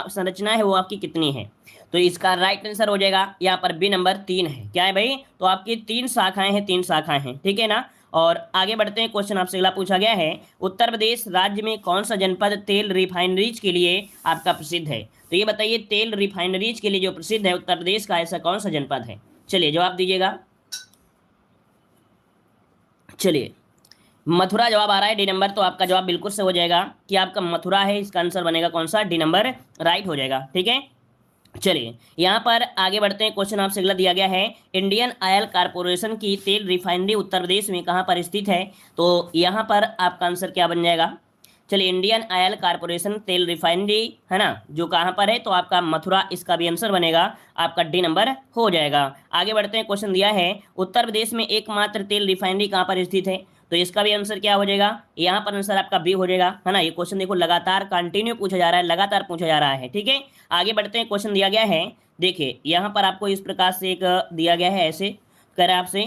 संरचना है वो आपकी कितनी है? तो इसका राइट आंसर हो जाएगा यहाँ पर बी नंबर 3 है। क्या है भाई? तो आपकी 3 शाखाएं हैं, 3 शाखाएं हैं, ठीक है ना। और आगे बढ़ते हैं, क्वेश्चन आपसे अगला पूछा गया है, उत्तर प्रदेश राज्य में कौन सा जनपद तेल रिफाइनरीज के लिए आपका प्रसिद्ध है। तो ये बताइए तेल रिफाइनरीज के लिए जो प्रसिद्ध है उत्तर प्रदेश का, ऐसा कौन सा जनपद है? चलिए जवाब दीजिएगा। चलिए मथुरा जवाब आ रहा है, डी नंबर। तो आपका जवाब बिल्कुल से हो जाएगा कि आपका मथुरा है, इसका आंसर बनेगा कौन सा? डी नंबर राइट हो जाएगा, ठीक है। चलिए यहाँ पर आगे बढ़ते हैं, क्वेश्चन आपसे अगला दिया गया है, इंडियन ऑयल कारपोरेशन की तेल रिफाइनरी उत्तर प्रदेश में कहाँ पर स्थित है। तो यहाँ पर आपका आंसर क्या बन जाएगा? चलिए इंडियन ऑयल कारपोरेशन तेल रिफाइनरी है ना, जो कहाँ पर है? तो आपका मथुरा, इसका भी आंसर बनेगा आपका डी नंबर हो जाएगा। आगे बढ़ते हैं, क्वेश्चन दिया है, उत्तर प्रदेश में एकमात्र तेल रिफाइनरी कहाँ पर स्थित है। तो इसका भी आंसर क्या हो जाएगा? यहाँ पर आंसर आपका बी हो जाएगा, है ना। ये क्वेश्चन देखो लगातार कंटिन्यू पूछा जा रहा है, लगातार पूछा जा रहा है, ठीक है। आगे बढ़ते हैं, क्वेश्चन दिया गया है, देखिए यहाँ पर आपको इस प्रकार से एक दिया गया है, ऐसे कह रहा है आपसे,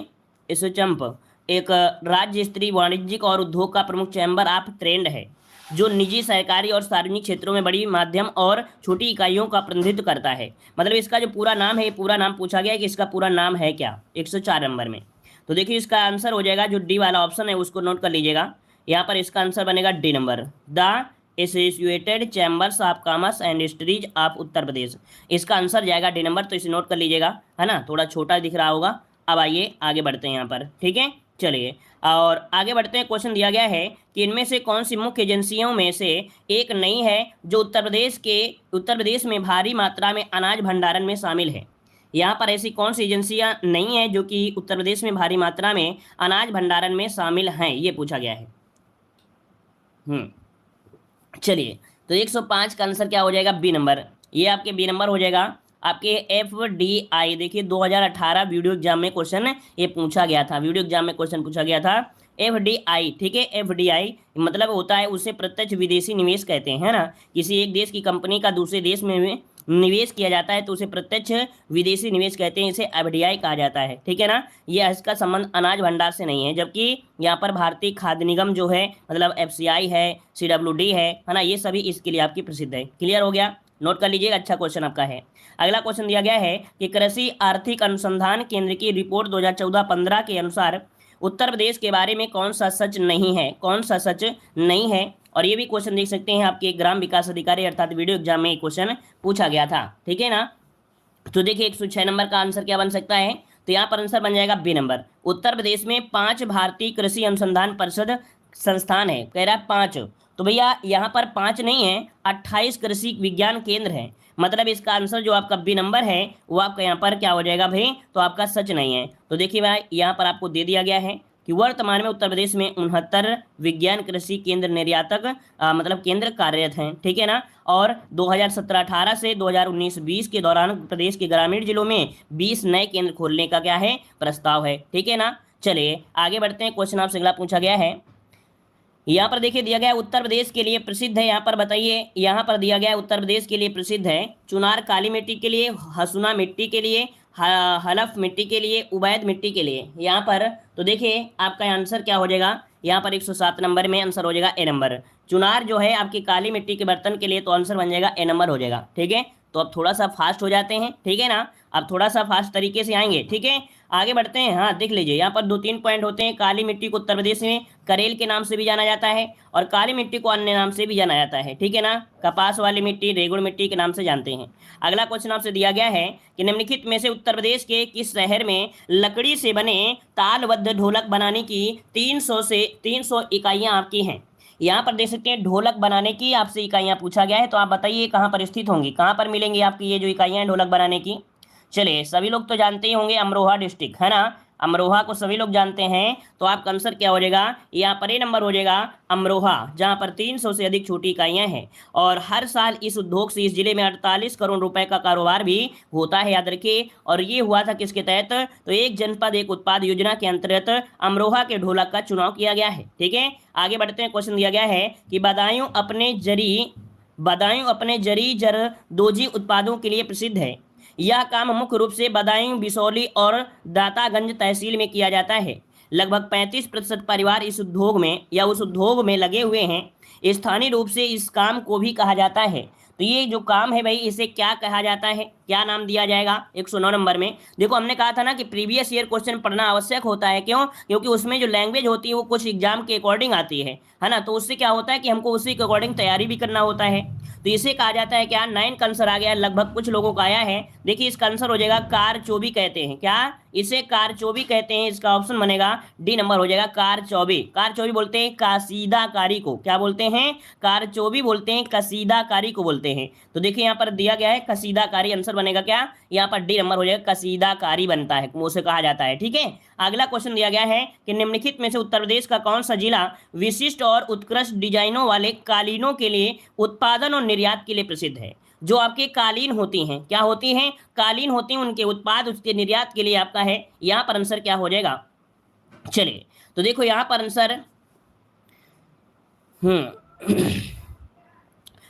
एसोचैम्प एक राज्य स्तरीय वाणिज्यिक और उद्योग का प्रमुख चैम्बर ऑफ ट्रेड है, जो निजी, सरकारी और सार्वजनिक क्षेत्रों में बड़ी, माध्यम और छोटी इकाइयों का प्रतिनिधित्व करता है। मतलब इसका जो पूरा नाम है, पूरा नाम पूछा गया है कि इसका पूरा नाम है क्या, 104 नंबर में। तो देखिए इसका आंसर हो जाएगा, जो डी वाला ऑप्शन है उसको नोट कर लीजिएगा। यहाँ पर इसका आंसर बनेगा D number, the associated chambers of commerce and industries of Uttar Pradesh. इसका आंसर जाएगा डी नंबर, तो इसे नोट कर लीजिएगा, है ना। थोड़ा छोटा दिख रहा होगा। अब आइए आगे बढ़ते हैं यहाँ पर, ठीक है। चलिए और आगे बढ़ते हैं, क्वेश्चन दिया गया है कि इनमें से कौन सी मुख्य एजेंसियों में से एक नहीं है जो उत्तर प्रदेश में भारी मात्रा में अनाज भंडारण में शामिल है। यहाँ पर ऐसी कौन सी एजेंसियां नहीं है जो कि उत्तर प्रदेश में भारी मात्रा में अनाज भंडारण में शामिल हैं, ये पूछा गया है। चलिए तो 105 का आंसर क्या हो जाएगा? B number. ये आपके बी नंबर हो जाएगा। आपके FDI देखिए 2018 वीडियो एग्जाम में क्वेश्चन ये पूछा गया था, वीडियो एग्जाम में क्वेश्चन पूछा गया था FDI, ठीक है। FDI मतलब होता है, उसे प्रत्यक्ष विदेशी निवेश कहते हैं, है ना। किसी एक देश की कंपनी का दूसरे देश में निवेश किया जाता है तो उसे प्रत्यक्ष विदेशी निवेश कहते हैं, इसे FDI कहा जाता है, ठीक है ना। यह इसका संबंध अनाज भंडार से नहीं है, जबकि यहाँ पर भारतीय खाद्य निगम जो है, मतलब FCI है, CWD है ना, ये सभी इसके लिए आपकी प्रसिद्ध है। क्लियर हो गया? नोट कर लीजिएगा, अच्छा क्वेश्चन आपका है। अगला क्वेश्चन दिया गया है कि कृषि आर्थिक अनुसंधान केंद्र की रिपोर्ट 2014-15 के अनुसार उत्तर प्रदेश के बारे में कौन सा सच नहीं है, कौन सा सच नहीं है। और ये भी क्वेश्चन देख सकते हैं आपके ग्राम विकास अधिकारी अर्थात वीडियो एग्जाम में क्वेश्चन पूछा गया था, ठीक है ना। तो देखिए 106 नंबर का आंसर क्या बन सकता है? तो यहाँ पर आंसर बन जाएगा बी नंबर। उत्तर प्रदेश में 5 भारतीय कृषि अनुसंधान परिषद संस्थान है, कह रहा है 5। तो भैया यहाँ पर 5 नहीं है, 28 कृषि विज्ञान केंद्र है। मतलब इसका आंसर जो आपका बी नंबर है वो आपका यहाँ पर क्या हो जाएगा भाई? तो आपका सच नहीं है। तो देखिए भाई यहाँ पर आपको दे दिया गया है कि वर्तमान में उत्तर प्रदेश में 69 विज्ञान कृषि केंद्र निर्यातक मतलब केंद्र कार्यरत हैं, ठीक है ना। और 2017-18 से 2019-20 के दौरान प्रदेश के ग्रामीण जिलों में 20 नए केंद्र खोलने का क्या है, प्रस्ताव है, ठीक है ना। चलिए आगे बढ़ते हैं, क्वेश्चन आपसे अगला पूछा गया है। यहाँ पर देखिए दिया गया है उत्तर प्रदेश के लिए प्रसिद्ध है, यहाँ पर बताइए, यहाँ पर दिया गया है उत्तर प्रदेश के लिए प्रसिद्ध है चुनार काली मिट्टी के लिए, हसुना मिट्टी के लिए, हलफ मिट्टी के लिए, उबैद मिट्टी के लिए। यहाँ पर तो देखिए आपका आंसर क्या हो जाएगा, यहाँ पर 107 नंबर में आंसर हो जाएगा ए नंबर। चुनार जो है आपकी काली मिट्टी के बर्तन के लिए तो आंसर बन जाएगा ए नंबर हो जाएगा, ठीक है। तो अब थोड़ा सा फास्ट हो जाते हैं, ठीक है ना, अब थोड़ा सा फास्ट तरीके से आएंगे, ठीक है। आगे बढ़ते हैं। हाँ देख लीजिए यहाँ पर 2-3 पॉइंट होते हैं। काली मिट्टी को उत्तर प्रदेश में करेल के नाम से भी जाना जाता है और काली मिट्टी को अन्य नाम से भी जाना जाता है, ठीक है ना। कपास वाली मिट्टी, रेगुड़ मिट्टी के नाम से जानते हैं। अगला क्वेश्चन आपसे दिया गया है कि निम्नलिखित में से उत्तर प्रदेश के किस शहर में लकड़ी से बने तालबद्ध ढोलक बनाने की 300 इकाइयाँ आपकी हैं। यहाँ पर देख सकते हैं ढोलक बनाने की आपसे इकाइयाँ पूछा गया है, तो आप बताइए कहाँ पर स्थित होंगी, कहाँ पर मिलेंगी आपकी ये जो इकाइयाँ हैं ढोलक बनाने की। चलिए सभी लोग तो जानते ही होंगे अमरोहा डिस्ट्रिक्ट, है ना, अमरोहा को सभी लोग जानते हैं। तो आपका आंसर क्या हो जाएगा, यहाँ पर ए नंबर हो जाएगा अमरोहा, जहाँ पर 300 से अधिक छोटी इकाइयाँ हैं। और हर साल इस उद्योग से इस जिले में 48 करोड़ रुपए का कारोबार भी होता है, याद रखिए। और ये हुआ था किसके तहत, तो एक जनपद एक उत्पाद योजना के अंतर्गत अमरोहा के ढोलक का चुनाव किया गया है, ठीक है। आगे बढ़ते हैं। क्वेश्चन दिया गया है कि बदायूं अपने जरी जरदोजी उत्पादों के लिए प्रसिद्ध है। यह काम मुख्य रूप से बदायूं, बिसौली और दातागंज तहसील में किया जाता है। लगभग 35% परिवार इस उद्योग में या उस उद्योग में लगे हुए हैं। स्थानीय रूप से इस काम को भी कहा जाता है। तो ये जो काम है भाई इसे क्या कहा जाता है, क्या नाम दिया जाएगा। 109 नंबर में देखो हमने कहा था ना कि प्रीवियस ईयर क्वेश्चन पढ़ना आवश्यक होता है, क्यों, क्योंकि उसमें जो लैंग्वेज होती है वो कुछ एग्जाम के अकॉर्डिंग आती है ना। तो उससे क्या होता है कि हमको उसी के अकॉर्डिंग तैयारी भी करना होता है। तो इसे कहा जाता है क्या, 9 का आंसर आ गया, लगभग कुछ लोगों का आया है। देखिए इसका आंसर हो जाएगा कारचौबी कहते हैं, क्या इसे कारचौबी कहते हैं। इसका ऑप्शन बनेगा डी नंबर हो जाएगा कारचौबी। कारचौबी बोलते हैं कसीदाकारी को, क्या बोलते हैं, कारचौबी बोलते हैं कसीदाकारी को बोलते हैं। तो देखिए यहाँ पर दिया गया है कसीदाकारी, आंसर बनेगा क्या, यहाँ पर डी नंबर हो जाएगा कसीदाकारी बनता है, उसे कहा जाता है, ठीक है। अगला क्वेश्चन दिया गया है कि निम्नलिखित में से उत्तर प्रदेश का कौन सा जिला विशिष्ट और उत्कृष्ट डिजाइनों वाले कालीनों के लिए उत्पादन और निर्यात के लिए प्रसिद्ध है। जो आपके कालीन होती हैं, क्या होती हैं, कालीन होती हैं, उनके उत्पाद उसके निर्यात के लिए आपका है। यहाँ पर आंसर क्या हो जाएगा, चलिए तो देखो यहाँ पर आंसर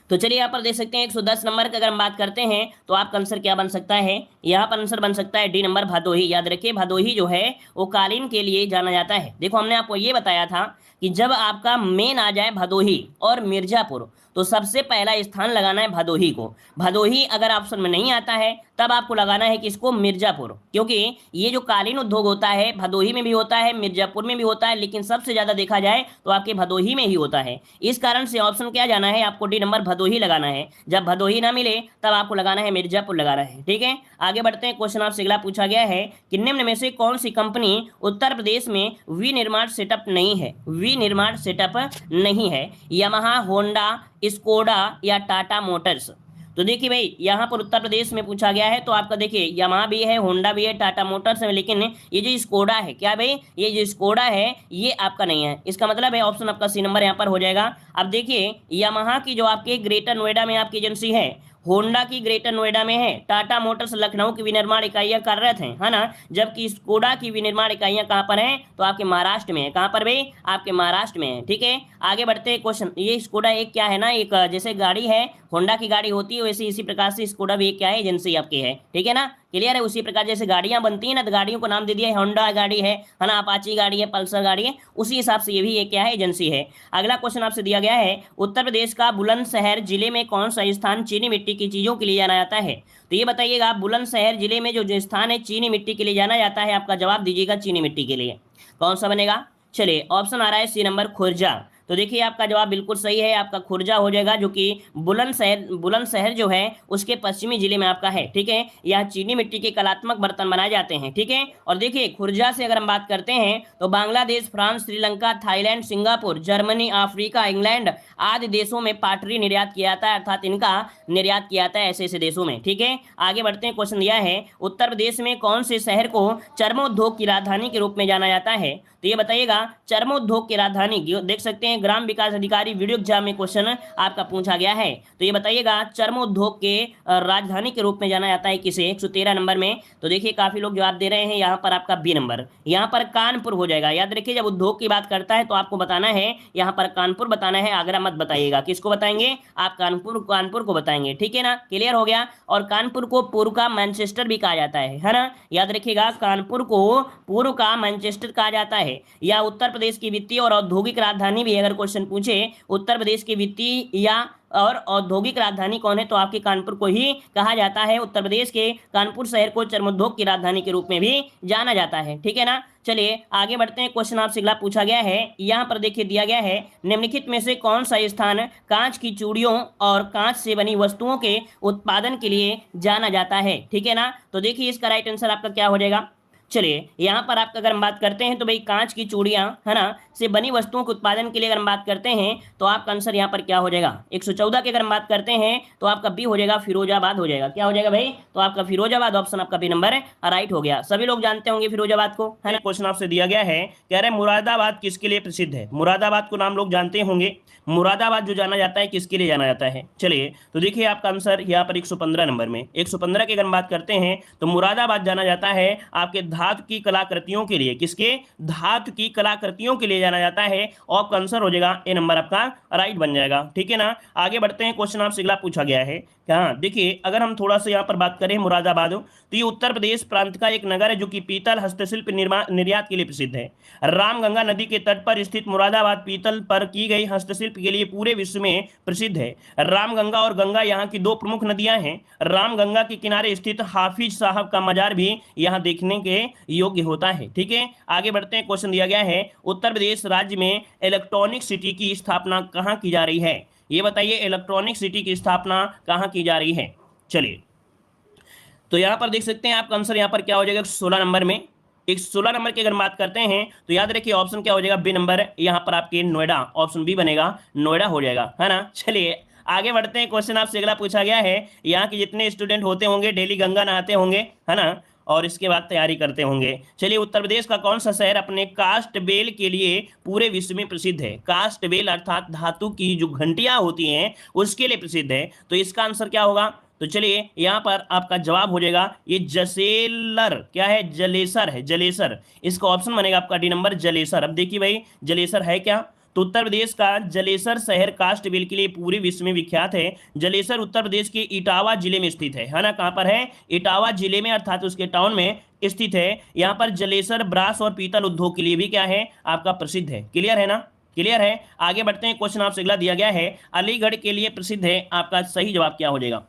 तो चलिए यहाँ पर देख सकते हैं 110 नंबर का अगर हम बात करते हैं तो आपका आंसर क्या बन सकता है, यहाँ पर आंसर बन सकता है डी नंबर भदोही। याद रखिए भदोही जो है वो कालीन के लिए जाना जाता है। देखो हमने आपको ये बताया था कि जब आपका मेन आ जाए भदोही और मिर्जापुर तो सबसे पहला स्थान लगाना है भदोही को। भदोही अगर ऑप्शन में नहीं आता है तब आपको लगाना है किसको, मिर्जापुर, क्योंकि ये जो कालीन उद्योग होता है भदोही में भी होता है, मिर्जापुर में भी होता है, लेकिन सबसे ज्यादा देखा जाए तो आपके भदोही में ही होता है। इस कारण से ऑप्शन क्या जाना है, आपको डी नंबर भदोही लगाना है। जब भदोही ना मिले तब आपको लगाना है मिर्जापुर लगाना है, ठीक है। आगे बढ़ते हैं। क्वेश्चन आपसे अगला पूछा गया है कि निम्न में से कौन सी कंपनी उत्तर प्रदेश में विनिर्माण सेटअप नहीं है, विनिर्माण सेटअप नहीं है, यामाहा, होंडा, स्कोडा या टाटा मोटर्स। तो देखिए भाई यहाँ पर उत्तर प्रदेश में पूछा गया है तो आपका देखिए यामाहा भी है, होंडा भी है, टाटा मोटर्स है, लेकिन ये जो स्कोडा है, क्या भाई ये जो स्कोडा है ये आपका नहीं है। इसका मतलब है ऑप्शन आपका सी नंबर यहाँ पर हो जाएगा। अब देखिए यामाहा की जो आपके ग्रेटर नोएडा में आपकी एजेंसी है, होंडा की ग्रेटर नोएडा में है, टाटा मोटर्स लखनऊ की विनिर्माण इकाइयां कार्यरत हैं, है ना। जबकि स्कोडा की विनिर्माण इकाइयां कहां पर हैं, तो आपके महाराष्ट्र में है। कहां पर भाई, आपके महाराष्ट्र में है, ठीक है। आगे बढ़ते हैं। क्वेश्चन, ये स्कोडा एक क्या है ना, एक जैसे गाड़ी है, होंडा की गाड़ी होती है वैसे इसी प्रकार से स्कोडा भी एक क्या है, एजेंसी आपकी है, ठीक है ना। क्लियर है। उसी प्रकार जैसे गाड़ियां बनती है ना तो गाड़ियों को नाम दे दिया है, होंडा गाड़ी है ना, अपाची गाड़ी है, पल्सर गाड़ी है, उसी हिसाब से ये भी एक क्या है, एजेंसी है। अगला क्वेश्चन आपसे दिया गया है, उत्तर प्रदेश का बुलंदशहर जिले में कौन सा स्थान चीनी मिट्टी की चीजों के लिए जाना जाता है। तो ये बताइएगा बुलंदशहर जिले में जो स्थान है चीनी मिट्टी के लिए जाना जाता है, आपका जवाब दीजिएगा चीनी मिट्टी के लिए कौन सा बनेगा। चलिए ऑप्शन आ रहा है सी नंबर खुर्जा। तो देखिए आपका जवाब बिल्कुल सही है, आपका खुर्जा हो जाएगा, जो कि बुलंदशहर जो है उसके पश्चिमी जिले में आपका है, ठीक है। यह चीनी मिट्टी के कलात्मक बर्तन बनाए जाते हैं, ठीक है। और देखिए खुर्जा से अगर हम बात करते हैं तो Bangladesh, France, Sri Lanka, Thailand, Singapore, Germany, Africa, England आदि देशों में पाटरी निर्यात किया जाता है, अर्थात इनका निर्यात किया जाता है ऐसे ऐसे देशों में, ठीक है। आगे बढ़ते हैं। क्वेश्चन दिया है, उत्तर प्रदेश में कौन से शहर को चर्मोद्योग की राजधानी के रूप में जाना जाता है। तो तो ये बताइएगा चर्मोद्योग की राजधानी, देख सकते हैं ग्राम विकास अधिकारी वीडियो एग्जाम में क्वेश्चन आपका पूछा गया है। तो ये बताइएगा चर्मोद्योग के राजधानी के रूप में जाना जाता है किसे, 113 नंबर में। तो देखिए काफी लोग जवाब दे रहे हैं, यहाँ पर आपका बी नंबर, यहाँ पर कानपुर हो जाएगा। याद रखिए जब उद्योग की बात करता है तो आपको बताना है यहाँ पर कानपुर बताना है, आगरा मत बताइएगा। किसको बताएंगे आप, कानपुर को बताएंगे, ठीक है ना, क्लियर हो गया। और कानपुर को पूर्व का मैनचेस्टर भी कहा जाता है ना, याद रखिएगा कानपुर को पूर्व का मैनचेस्टर कहा जाता है। या उत्तर प्रदेश की वित्तीय और औद्योगिक राजधानी भी अगर क्वेश्चन पूछे, उत्तर प्रदेश की वित्तीय या और औद्योगिक राजधानी कौन है, तो आपके कानपुर को ही कहा जाता है। उत्तर प्रदेश के कानपुर शहर को चर्मोद्योग की राजधानी के रूप में भी जाना जाता है, ठीक है ना। चलिए आगे बढ़ते हैं, क्वेश्चन आपसे अगला पूछा गया है, यहाँ पर देखिए दिया गया है निम्नलिखित में से कौन सा स्थान कांच की चूड़ियों और कांच से बनी वस्तुओं के उत्पादन के लिए जाना जाता है, ठीक है ना। तो देखिए इसका राइट आंसर आपका क्या हो जाएगा। चलिए यहाँ पर आपका अगर हम बात करते हैं तो भाई कांच की चूड़ियां है ना से बनी वस्तुओं के उत्पादन के लिए अगर हम बात करते हैं तो आपका आंसर यहाँ पर क्या हो जाएगा, 114 की अगर हम बात करते हैं तो आपका बी हो जाएगा, फिरोजाबाद हो जाएगा। क्या हो जाएगा भाई, तो आपका फिरोजाबाद, ऑप्शन आपका बी नंबर राइट हो गया। सभी लोग जानते होंगे फिरोजाबाद को, है ना। क्वेश्चन आपसे दिया गया है, कह रहे मुरादाबाद किसके लिए प्रसिद्ध है। मुरादाबाद को नाम लोग जानते होंगे, मुरादाबाद जो जाना जाता है किसके लिए जाना जाता है। चलिए तो देखिए आपका आंसर यहाँ पर 115 नंबर में, 115 की अगर हम बात करते हैं तो मुरादाबाद जाना जाता है आपके धातु की कलाकृतियों के लिए। किसके, धातु की कलाकृतियों के लिए जाना जाता है। और आंसर हो जाएगा ए नंबर आपका राइट बन जाएगा, ठीक है ना। आगे बढ़ते हैं, क्वेश्चन आपसे अगला पूछा गया है, क्या देखिए अगर हम थोड़ा सा यहाँ पर बात करें मुरादाबाद, तो ये उत्तर प्रदेश प्रांत का एक नगर है जो कि पीतल हस्तशिल्प निर्यात के लिए प्रसिद्ध है। रामगंगा नदी के तट पर स्थित मुरादाबाद पीतल पर की गई हस्तशिल्प के लिए पूरे विश्व में प्रसिद्ध है। रामगंगा और गंगा यहाँ की दो प्रमुख नदियां हैं। रामगंगा के किनारे स्थित हाफिज साहब का मजार भी यहाँ देखने के योग्य होता है, ठीक है। आगे बढ़ते हैं, क्वेश्चन दिया गया है उत्तर प्रदेश राज्य में इलेक्ट्रॉनिक सिटी की स्थापना कहाँ की जा रही है। ये बताइए इलेक्ट्रॉनिक सिटी की स्थापना कहाँ की जा रही है। चलिए तो यहाँ पर देख सकते हैं आपका आंसर यहाँ पर क्या हो जाएगा, 16 नंबर में। 16 नंबर की अगर बात करते हैं तो याद रखिए ऑप्शन क्या हो जाएगा, बी नंबर, यहाँ पर आपके नोएडा, ऑप्शन बी बनेगा, नोएडा हो जाएगा, है ना। चलिए आगे बढ़ते हैं, क्वेश्चन आपसे अगला पूछा गया है, यहाँ के जितने स्टूडेंट होते होंगे डेली गंगा नहाते होंगे, है ना, और इसके बाद तैयारी करते होंगे। चलिए उत्तर प्रदेश का कौन सा शहर अपने कास्ट बेल के लिए पूरे विश्व में प्रसिद्ध है। कास्ट बेल अर्थात धातु की जो घंटियां होती हैं उसके लिए प्रसिद्ध है। तो इसका आंसर क्या होगा, तो चलिए यहाँ पर आपका जवाब हो जाएगा ये जसेलर, क्या है, जलेसर है, जलेसर। इसका ऑप्शन बनेगा आपका डी नंबर, जलेसर। अब देखिए भाई जलेसर है क्या, तो उत्तर प्रदेश का जलेसर शहर कास्ट बेल के लिए पूरे विश्व में विख्यात है। जलेसर उत्तर प्रदेश के इटावा जिले में स्थित है ना। कहाँ पर है, इटावा जिले में, अर्थात उसके टाउन में स्थित है। यहाँ पर जलेसर ब्रास और पीतल उद्योग के लिए भी क्या है आपका प्रसिद्ध है। क्लियर है ना, क्लियर है। आगे बढ़ते हैं, क्वेश्चन आपसे अगला दिया गया है, अलीगढ़ के लिए प्रसिद्ध है, आपका सही जवाब क्या हो जाएगा।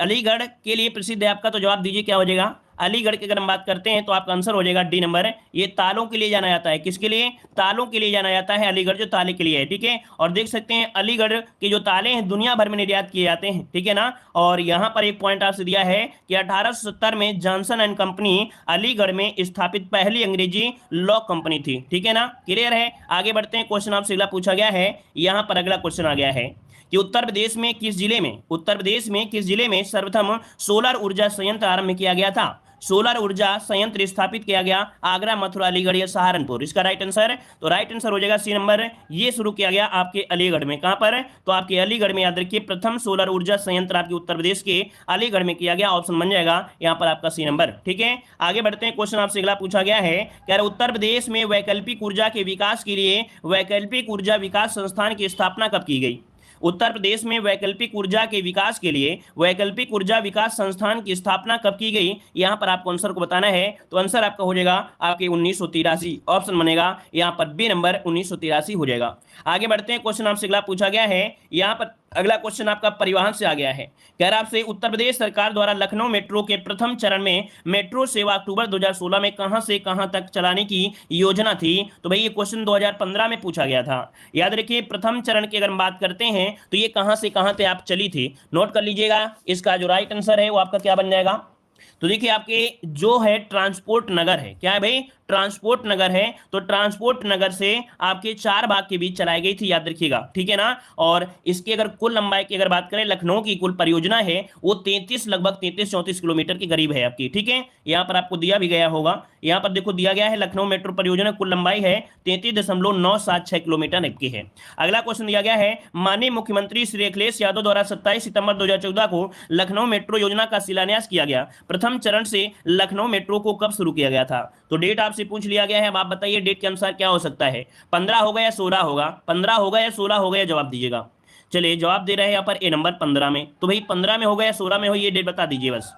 अलीगढ़ के लिए प्रसिद्ध है आपका, तो जवाब दीजिए क्या हो जाएगा। अलीगढ़ की अगर हम बात करते हैं तो आपका आंसर हो जाएगा डी नंबर, ये तालों के लिए जाना जाता है। किसके लिए, तालों के लिए जाना जाता है, अलीगढ़ जो ताले के लिए है, ठीक है। और देख सकते हैं अलीगढ़ के जो ताले हैं दुनिया भर में निर्यात किए जाते हैं, ठीक है ना। और यहाँ पर एक पॉइंट आपसे दिया है कि 1870 में जॉनसन एंड कंपनी अलीगढ़ में स्थापित पहली अंग्रेजी लॉ कंपनी थी, ठीक है ना, क्लियर है। आगे बढ़ते हैं, क्वेश्चन आपसे अगला पूछा गया है, यहाँ पर अगला क्वेश्चन आ गया है कि उत्तर प्रदेश में किस जिले में सर्वप्रथम सोलर ऊर्जा संयंत्र आरंभ किया गया था। सोलर ऊर्जा संयंत्र स्थापित किया गया आगरा, मथुरा, अलीगढ़ या सहारनपुर। इसका राइट आंसर, तो राइट आंसर हो जाएगा सी नंबर, ये शुरू किया गया आपके अलीगढ़ में। कहां पर, तो आपके अलीगढ़ में। याद रखिए प्रथम सोलर ऊर्जा संयंत्र आपके उत्तर प्रदेश के अलीगढ़ में किया गया, ऑप्शन बन जाएगा यहाँ पर आपका सी नंबर, ठीक है। आगे बढ़ते हैं, क्वेश्चन आपसे अगला पूछा गया है, कह रहे उत्तर प्रदेश में वैकल्पिक ऊर्जा के विकास के लिए वैकल्पिक ऊर्जा विकास संस्थान की स्थापना कब की गई। उत्तर प्रदेश में वैकल्पिक ऊर्जा के विकास के लिए वैकल्पिक ऊर्जा विकास संस्थान की स्थापना कब की गई, यहां पर आपको आंसर को बताना है। तो आंसर आपका हो जाएगा आपके 1983, ऑप्शन बनेगा यहां पर बी नंबर, 1983 हो जाएगा। आगे बढ़ते हैं, क्वेश्चन आपसे अगला पूछा गया है, यहां पर अगला क्वेश्चन आपका परिवहन से आ गया है। कह रहा आपसे उत्तर प्रदेश सरकार द्वारा लखनऊ मेट्रो के प्रथम चरण में मेट्रो सेवा अक्टूबर 2016 में कहां से कहां तक चलाने की योजना थी। तो भाई ये क्वेश्चन 2015 में पूछा गया था। याद रखिए प्रथम चरण की अगर हम बात करते हैं तो ये कहां से कहां तक आप चली थी, नोट कर लीजिएगा। इसका जो राइट आंसर है वो आपका क्या बन जाएगा, तो देखिए आपके जो है ट्रांसपोर्ट नगर है, क्या है भाई, ट्रांसपोर्ट नगर है, तो ट्रांसपोर्ट नगर से आपके चारबाग के बीच चलाई गई थी, याद रखिएगा, ठीक है ना। और इसकी अगर कुल लंबाई की अगर बात करें, लखनऊ की कुल परियोजना है वो 33 लगभग 33-34 किलोमीटर के करीब है आपकी, ठीक है। यहाँ पर आपको दिया भी गया होगा, यहाँ पर देखो दिया गया है लखनऊ मेट्रो परियोजना कुल लंबाई है 33.976 किलोमीटर की है। अगला क्वेश्चन दिया गया है, माननीय मुख्यमंत्री श्री अखिलेश यादव द्वारा 27 सितंबर 2014 को लखनऊ मेट्रो योजना का शिलान्यास किया गया। प्रथम चरण से लखनऊ मेट्रो को कब शुरू किया गया था? तो डेट आपसे पूछ लिया गया है, अब आप बताइए डेट के अनुसार क्या हो सकता है, 15 होगा या 16 होगा, 15 होगा या 16 होगा, या जवाब दीजिएगा। चलिए जवाब दे रहे हैं यहाँ पर ए नंबर 15 में, तो भाई 15 में होगा या 16 में हो, ये डेट बता दीजिए बस।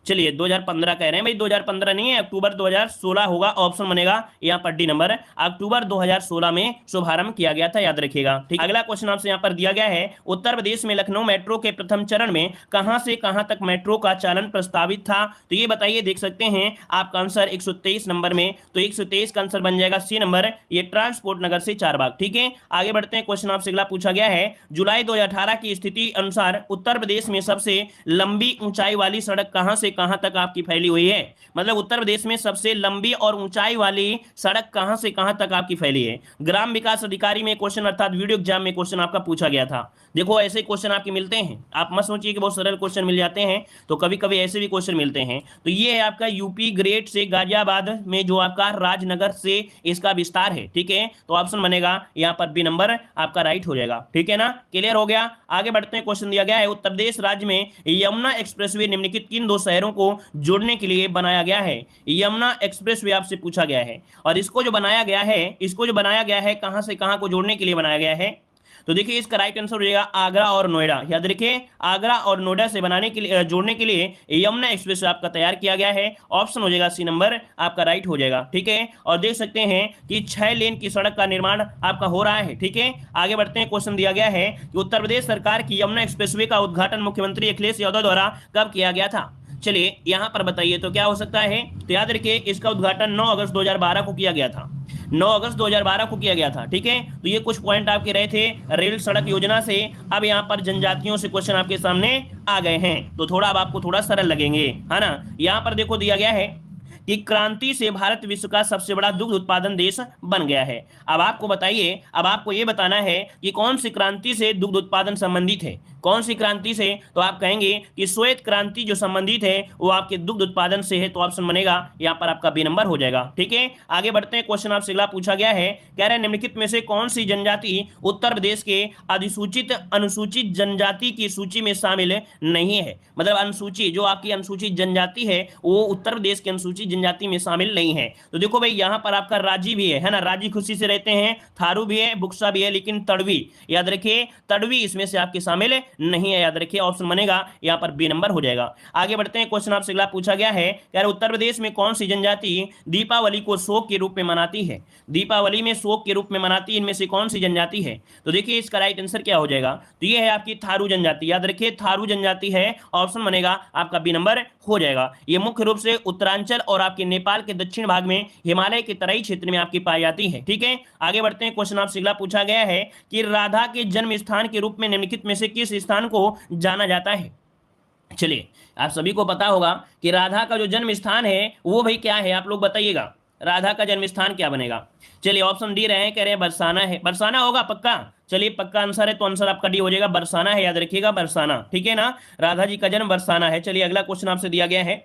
चलिए 2015 कह रहे हैं भाई, 2015 नहीं है, अक्टूबर 2016 होगा, ऑप्शन बनेगा यहाँ पर डी नंबर, अक्टूबर 2016 में शुभारंभ किया गया था, याद रखिएगा, ठीक। अगला क्वेश्चन आपसे यहाँ पर दिया गया है, उत्तर प्रदेश में लखनऊ मेट्रो के प्रथम चरण में कहां से कहां तक मेट्रो का चालन प्रस्तावित था? तो ये बताइए, देख सकते हैं आपका आंसर 123 नंबर में, तो 123 का आंसर बन जाएगा सी नंबर, ये ट्रांसपोर्ट नगर से चारबाग, ठीक है। आगे बढ़ते हैं, क्वेश्चन आपसे अगला पूछा गया है, जुलाई 2018 की स्थिति अनुसार उत्तर प्रदेश में सबसे लंबी ऊंचाई वाली सड़क कहां से कहां तक आपकी फैली हुई है? मतलब उत्तर प्रदेश में सबसे लंबी और ऊंचाई वाली सड़क कहां से कहां तक आपकी फैली है? ग्राम विकास अधिकारी में क्वेश्चन अर्थात वीडियो एग्जाम में क्वेश्चन आपका पूछा गया था। देखो ऐसे क्वेश्चन आपके मिलते हैं, आप मत सोचिए कि बहुत सरल क्वेश्चन मिल जाते हैं, तो कभी कभी ऐसे भी क्वेश्चन मिलते हैं। तो ये है आपका यूपी ग्रेड से गाजियाबाद में जो आपका राजनगर से इसका विस्तार है, ठीक है। तो ऑप्शन बनेगा यहाँ पर बी नंबर आपका राइट हो जाएगा, ठीक है ना, क्लियर हो गया। आगे बढ़ते हैं, क्वेश्चन दिया गया है, उत्तर प्रदेश राज्य में यमुना एक्सप्रेसवे निम्नलिखित किन दो शहरों को जोड़ने के लिए बनाया गया है? यमुना एक्सप्रेसवे आपसे पूछा गया है, और इसको जो बनाया गया है कहां से कहां को जोड़ने के लिए बनाया गया है? तो देखिए इसका राइट आंसर हो जाएगा आगरा और नोएडा, याद रखिए आगरा और नोएडा से बनाने के लिए जोड़ने के लिए यमुना एक्सप्रेस आपका तैयार किया गया है, ऑप्शन हो जाएगा सी नंबर आपका राइट हो जाएगा, ठीक है। और देख सकते हैं कि 6 लेन की सड़क का निर्माण आपका हो रहा है, ठीक है। आगे बढ़ते हैं, क्वेश्चन दिया गया है कि उत्तर प्रदेश सरकार की यमुना एक्सप्रेसवे का उद्घाटन मुख्यमंत्री अखिलेश यादव द्वारा कब किया गया था? चलिए यहां पर बताइए तो क्या हो सकता है, तो याद रखिए इसका उद्घाटन 9 अगस्त 2012 को किया गया था, 9 अगस्त 2012 को किया गया था, ठीक है। तो ये कुछ पॉइंट आपके रहे थे रेल सड़क योजना से। अब यहाँ पर जनजातियों से क्वेश्चन आपके सामने आ गए हैं, तो थोड़ा अब आपको थोड़ा सरल लगेंगे, है ना। यहाँ पर देखो दिया गया है कि क्रांति से भारत विश्व का सबसे बड़ा दुग्ध उत्पादन देश बन गया है। अब आपको बताइए, अब आपको ये बताना है कि कौन सी क्रांति से दुग्ध उत्पादन संबंधित है, कौन सी क्रांति से? तो आप कहेंगे कि श्वेत क्रांति जो संबंधित है वो आपके दुग्ध उत्पादन से है, तो ऑप्शन बनेगा यहाँ पर आपका बी नंबर हो जाएगा, ठीक है। आगे बढ़ते हैं, क्वेश्चन आपसे अगला पूछा गया है, कह रहे हैं निम्नलिखित में से कौन सी जनजाति उत्तर प्रदेश के अधिसूचित अनुसूचित जनजाति की सूची में शामिल नहीं है? मतलब अनुसूची जो आपकी अनुसूचित जनजाति है वो उत्तर प्रदेश की अनुसूचित जनजाति में शामिल नहीं है। तो देखो भाई यहाँ पर आपका राजी भी है ना, राजी खुशी से रहते हैं, थारू भी है, बुक्सा भी है, लेकिन तड़वी याद रखिए तड़वी इसमें से आपके शामिल नहीं है, याद रखिए ऑप्शन बनेगा यहाँ पर बी नंबर हो जाएगा। आगे बढ़ते हैं, क्वेश्चन आपसे अगला पूछा गया है, यार उत्तर प्रदेश में कौन सी जनजाति दीपावली को शोक के रूप में मनाती है? दीपावली में शोक के रूप में मनाती है, इनमें से कौन सी जनजाति है? तो देखिए इसका राइट आंसर क्या हो जाएगा, तो ये है आपकी थारू जनजाति, याद रखिए थारू जनजाति है, ऑप्शन बनेगा आपका बी नंबर हो जाएगा। ये मुख्य रूप से उत्तरांचल और आपके नेपाल के दक्षिण भाग में हिमालय के तराई क्षेत्र में आपकी पाई जाती है, ठीक है। आगे बढ़ते हैं, क्वेश्चन आपसे अगला पूछा गया है कि राधा के जन्म स्थान के रूप में निम्नलिखित में से किस स्थान को जाना जाता है? चलिए आप सभी को पता होगा कि राधा का जो जन्म स्थान है वो भाई क्या है, आप लोग बताइएगा राधा का जन्म स्थान क्या बनेगा? चलिए ऑप्शन डी रहे हैं, कह रहे हैं बरसाना है, बरसाना होगा पक्का? चलिए पक्का आंसर है, तो आंसर आपका डी हो जाएगा, बरसाना है, याद रखिएगा बरसाना, ठीक है ना, राधा जी का जन्म बरसाना है। चलिए अगला क्वेश्चन आपसे दिया गया है,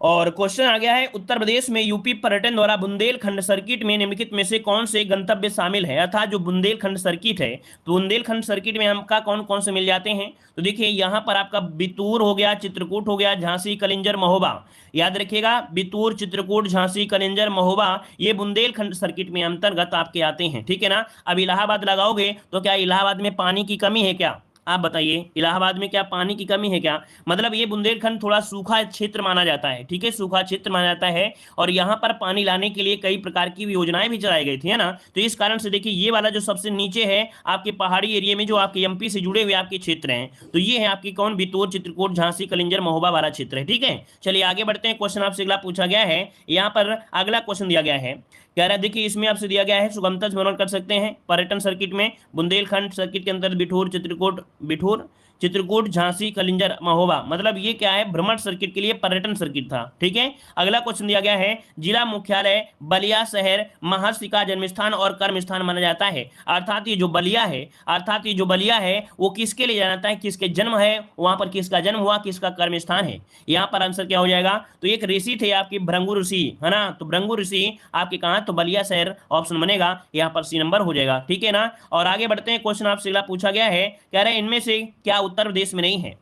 और क्वेश्चन आ गया है, उत्तर प्रदेश में यूपी पर्यटन द्वारा बुंदेलखंड सर्किट में निम्नलिखित में से कौन से गंतव्य शामिल है? अर्थात जो बुंदेलखंड सर्किट है, तो बुंदेलखंड सर्किट में हमका कौन कौन से मिल जाते हैं? तो देखिए यहाँ पर आपका बितूर हो गया, चित्रकूट हो गया, झांसी, कलिंजर, महोबा, याद रखिएगा बितूर, चित्रकूट, झांसी, कलिंजर, महोबा ये बुंदेलखंड सर्किट में अंतर्गत आपके आते हैं, ठीक है ना। अब इलाहाबाद लगाओगे तो क्या इलाहाबाद में पानी की कमी है क्या? आप बताइए इलाहाबाद में क्या पानी की कमी है क्या? मतलब ये बुंदेलखंड थोड़ा सूखा क्षेत्र माना जाता है, ठीक है, सूखा क्षेत्र माना जाता है, और यहाँ पर पानी लाने के लिए कई प्रकार की योजनाएं भी चलाई गई थी, है ना। तो इस कारण से देखिए ये वाला जो सबसे नीचे है आपके पहाड़ी एरिया में जो आपके एमपी से जुड़े हुए आपके क्षेत्र हैं, तो ये है आपकी कौन, बितूर, चित्रकूट, झांसी, कलिंजर, महोबा वाला क्षेत्र है, ठीक है। चलिए आगे बढ़ते हैं, क्वेश्चन आपसे अगला पूछा गया है, यहाँ पर अगला क्वेश्चन दिया गया है, कह रहा है देखिए इसमें आपसे दिया गया है सुगमता से वर्णन कर सकते हैं पर्यटन सर्किट में बुंदेलखंड सर्किट के अंतर्गत बिठूर, चित्रकूट, बिठूर, चित्रकूट, झांसी, कलिंजर, महोबा, मतलब ये क्या है, भ्रमण सर्किट के लिए पर्यटन सर्किट था। ठीक है, अगला क्वेश्चन दिया गया है, जिला मुख्यालय बलिया शहर महर्षि का जन्म स्थान और कर्म स्थान माना जाता है। अर्थात ये जो बलिया है, अर्थात ये जो बलिया है वो किसके लिए जाना जाता है, किसके जन्म है, वहां पर किसका जन्म हुआ, किसका कर्म स्थान है। यहाँ पर आंसर क्या हो जाएगा, तो एक ऋषि थे आपके भृंगु ऋषि, है ना, तो भृंगु ऋषि आपके कहा, तो बलिया शहर ऑप्शन बनेगा, यहाँ पर सी नंबर हो जाएगा। ठीक है ना, और आगे बढ़ते हैं, क्वेश्चन आपसे अगला पूछा गया है, कह रहे हैं इनमें से क्या उत्तर प्रदेश में नहीं है।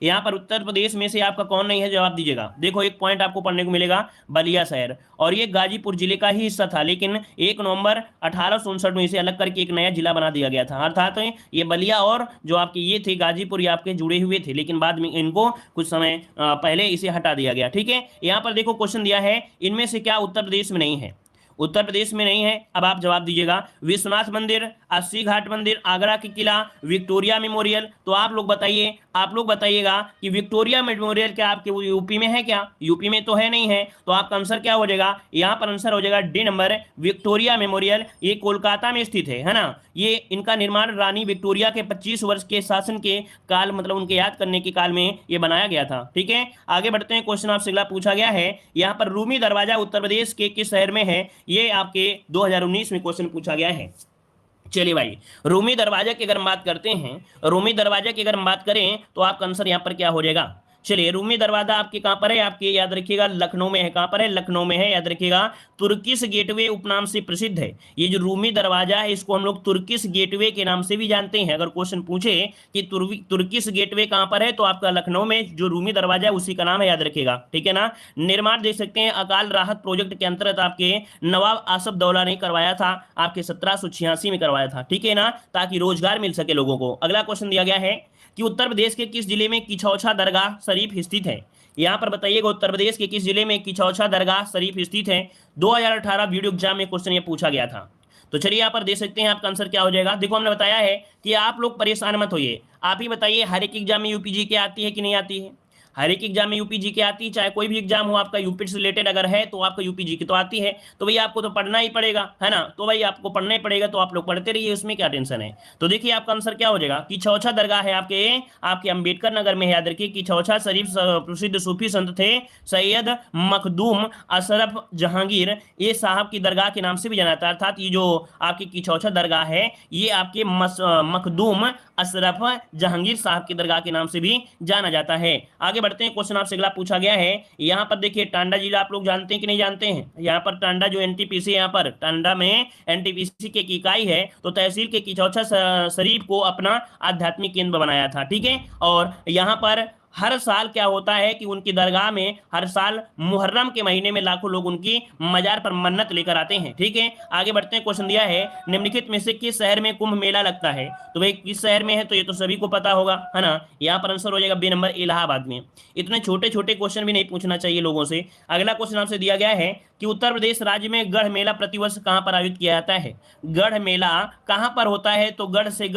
यहाँ पर उत्तर प्रदेश में से आपका कौन नहीं है, जवाब दीजिएगा। देखो एक पॉइंट आपको पढ़ने को मिलेगा, बलिया शहर, और ये गाजीपुर जिले का ही हिस्सा था, लेकिन 1 नवंबर 1859 में इसे अलग करके एक नया जिला बना दिया गया था। अर्थात ये बलिया और जो आपके ये थे गाजीपुर, ये आपके जुड़े हुए थे, लेकिन बाद में इनको कुछ समय पहले इसे हटा दिया गया। ठीक है, यहाँ पर देखो क्वेश्चन दिया है, इनमें से क्या उत्तर प्रदेश में नहीं है, उत्तर प्रदेश में नहीं है। अब आप जवाब दीजिएगा, विश्वनाथ मंदिर, अस्सी घाट मंदिर, आगरा की किला, विक्टोरिया मेमोरियल। तो आप लोग बताइए, आप लोग बताइएगा कि विक्टोरिया मेमोरियल क्या आपके यूपी में है क्या, यूपी में तो है नहीं है, तो आपका आंसर क्या हो जाएगा, यहाँ पर आंसर हो जाएगा डी नंबर, विक्टोरिया मेमोरियल। ये कोलकाता में स्थित है ना, ये इनका निर्माण रानी विक्टोरिया के 25 वर्ष के शासन के काल, मतलब उनके याद करने के काल में ये बनाया गया था। ठीक है, आगे बढ़ते हैं, क्वेश्चन आपसे अगला पूछा गया है, यहाँ पर रूमी दरवाजा उत्तर प्रदेश के किस शहर में है, ये आपके 2019 में क्वेश्चन पूछा गया है। चलिए भाई, रूमी दरवाजा की अगर हम बात करते हैं, रूमी दरवाजा की अगर हम बात करें तो आपका आंसर यहाँ पर क्या हो जाएगा। चलिए, रूमी दरवाजा आपके कहां पर है, आपके याद रखिएगा लखनऊ में है। कहां पर है, लखनऊ में है, याद रखिएगा। तुर्किश गेटवे उपनाम से प्रसिद्ध है। ये जो रूमी दरवाजा है इसको हम लोग तुर्किश गेटवे के नाम से भी जानते हैं। अगर क्वेश्चन पूछे कि तुर्किश गेटवे कहां पर है, तो आपका लखनऊ में जो रूमी दरवाजा है उसी का नाम है, याद रखिएगा। ठीक है ना, निर्माण देख सकते हैं अकाल राहत प्रोजेक्ट के अंतर्गत आपके नवाब आसफदौला ने करवाया था, आपके 1786 में करवाया था। ठीक है ना, ताकि रोजगार मिल सके लोगों को। अगला क्वेश्चन दिया गया है कि उत्तर प्रदेश के किस जिले में किछौछा दरगाह शरीफ स्थित है। यहां पर बताइएगा, उत्तर प्रदेश के किस जिले में किछौछा दरगाह शरीफ स्थित है। 2018 वीडियो एग्जाम में क्वेश्चन ये पूछा गया था। तो चलिए यहाँ पर देख सकते हैं आपका आंसर क्या हो जाएगा। देखो हमने बताया है कि आप लोग परेशान मत होइए, आप ही बताइए हर एक एग्जाम में यूपीजी के आती है कि नहीं आती है। हर एक एग्जाम में यूपीजी के आती है, चाहे कोई भी एग्जाम हो आपका यूपी से रिलेटेड अगर है तो आपका यूपीजी की तो आती है। तो भैया आपको तो पढ़ना ही पड़ेगा, है ना, तो भाई आपको पढ़ना ही पड़ेगा, तो आप लोग पढ़ते रहिए, उसमें क्या टेंशन है। तो देखिए आपका आंसर क्या हो जाएगा, किछौछा दरगाह है आपके अंबेडकर नगर में है। याद रखिए, किछौछा शरीफ प्रसिद्ध सूफी संत थे सैयद मखदूम अशरफ जहांगीर, ये साहब की दरगाह के नाम से भी जाना जाता है। अर्थात ये जो आपकी किछौछा दरगाह है ये आपके मखदूम अशरफ जहांगीर साहब की दरगाह के नाम से भी जाना जाता है। आगे बढ़ते हैं, क्वेश्चन आपसे अगला पूछा गया है, यहाँ पर देखिए टांडा जिला आप लोग जानते हैं कि नहीं जानते हैं। यहाँ पर टांडा जो एनटीपीसी है, यहाँ पर टांडा में एनटीपीसी की एक इकाई है, तो तहसील के किछौछा शरीफ को अपना आध्यात्मिक केंद्र बनाया था। ठीक है, और यहाँ पर हर साल क्या होता है कि उनकी दरगाह में हर साल मुहर्रम के महीने में लाखों लोग उनकी मजार पर मन्नत लेकर आते हैं। ठीक है, आगे बढ़ते हैं, क्वेश्चन दिया है निम्नलिखित में से किस शहर में कुंभ मेला लगता है। तो भाई किस शहर में है, तो ये तो सभी को पता होगा, है ना। यहाँ पर आंसर हो जाएगा बी नंबर, इलाहाबाद में। इतने छोटे छोटे क्वेश्चन भी नहीं पूछना चाहिए लोगों से। अगला क्वेश्चन आपसे दिया गया है कि उत्तर प्रदेश राज्य में गढ़ मेला प्रतिवर्ष कहां पर आयोजित किया जाता है। गढ़ मेला कहां पर होता है, तो गढ़ से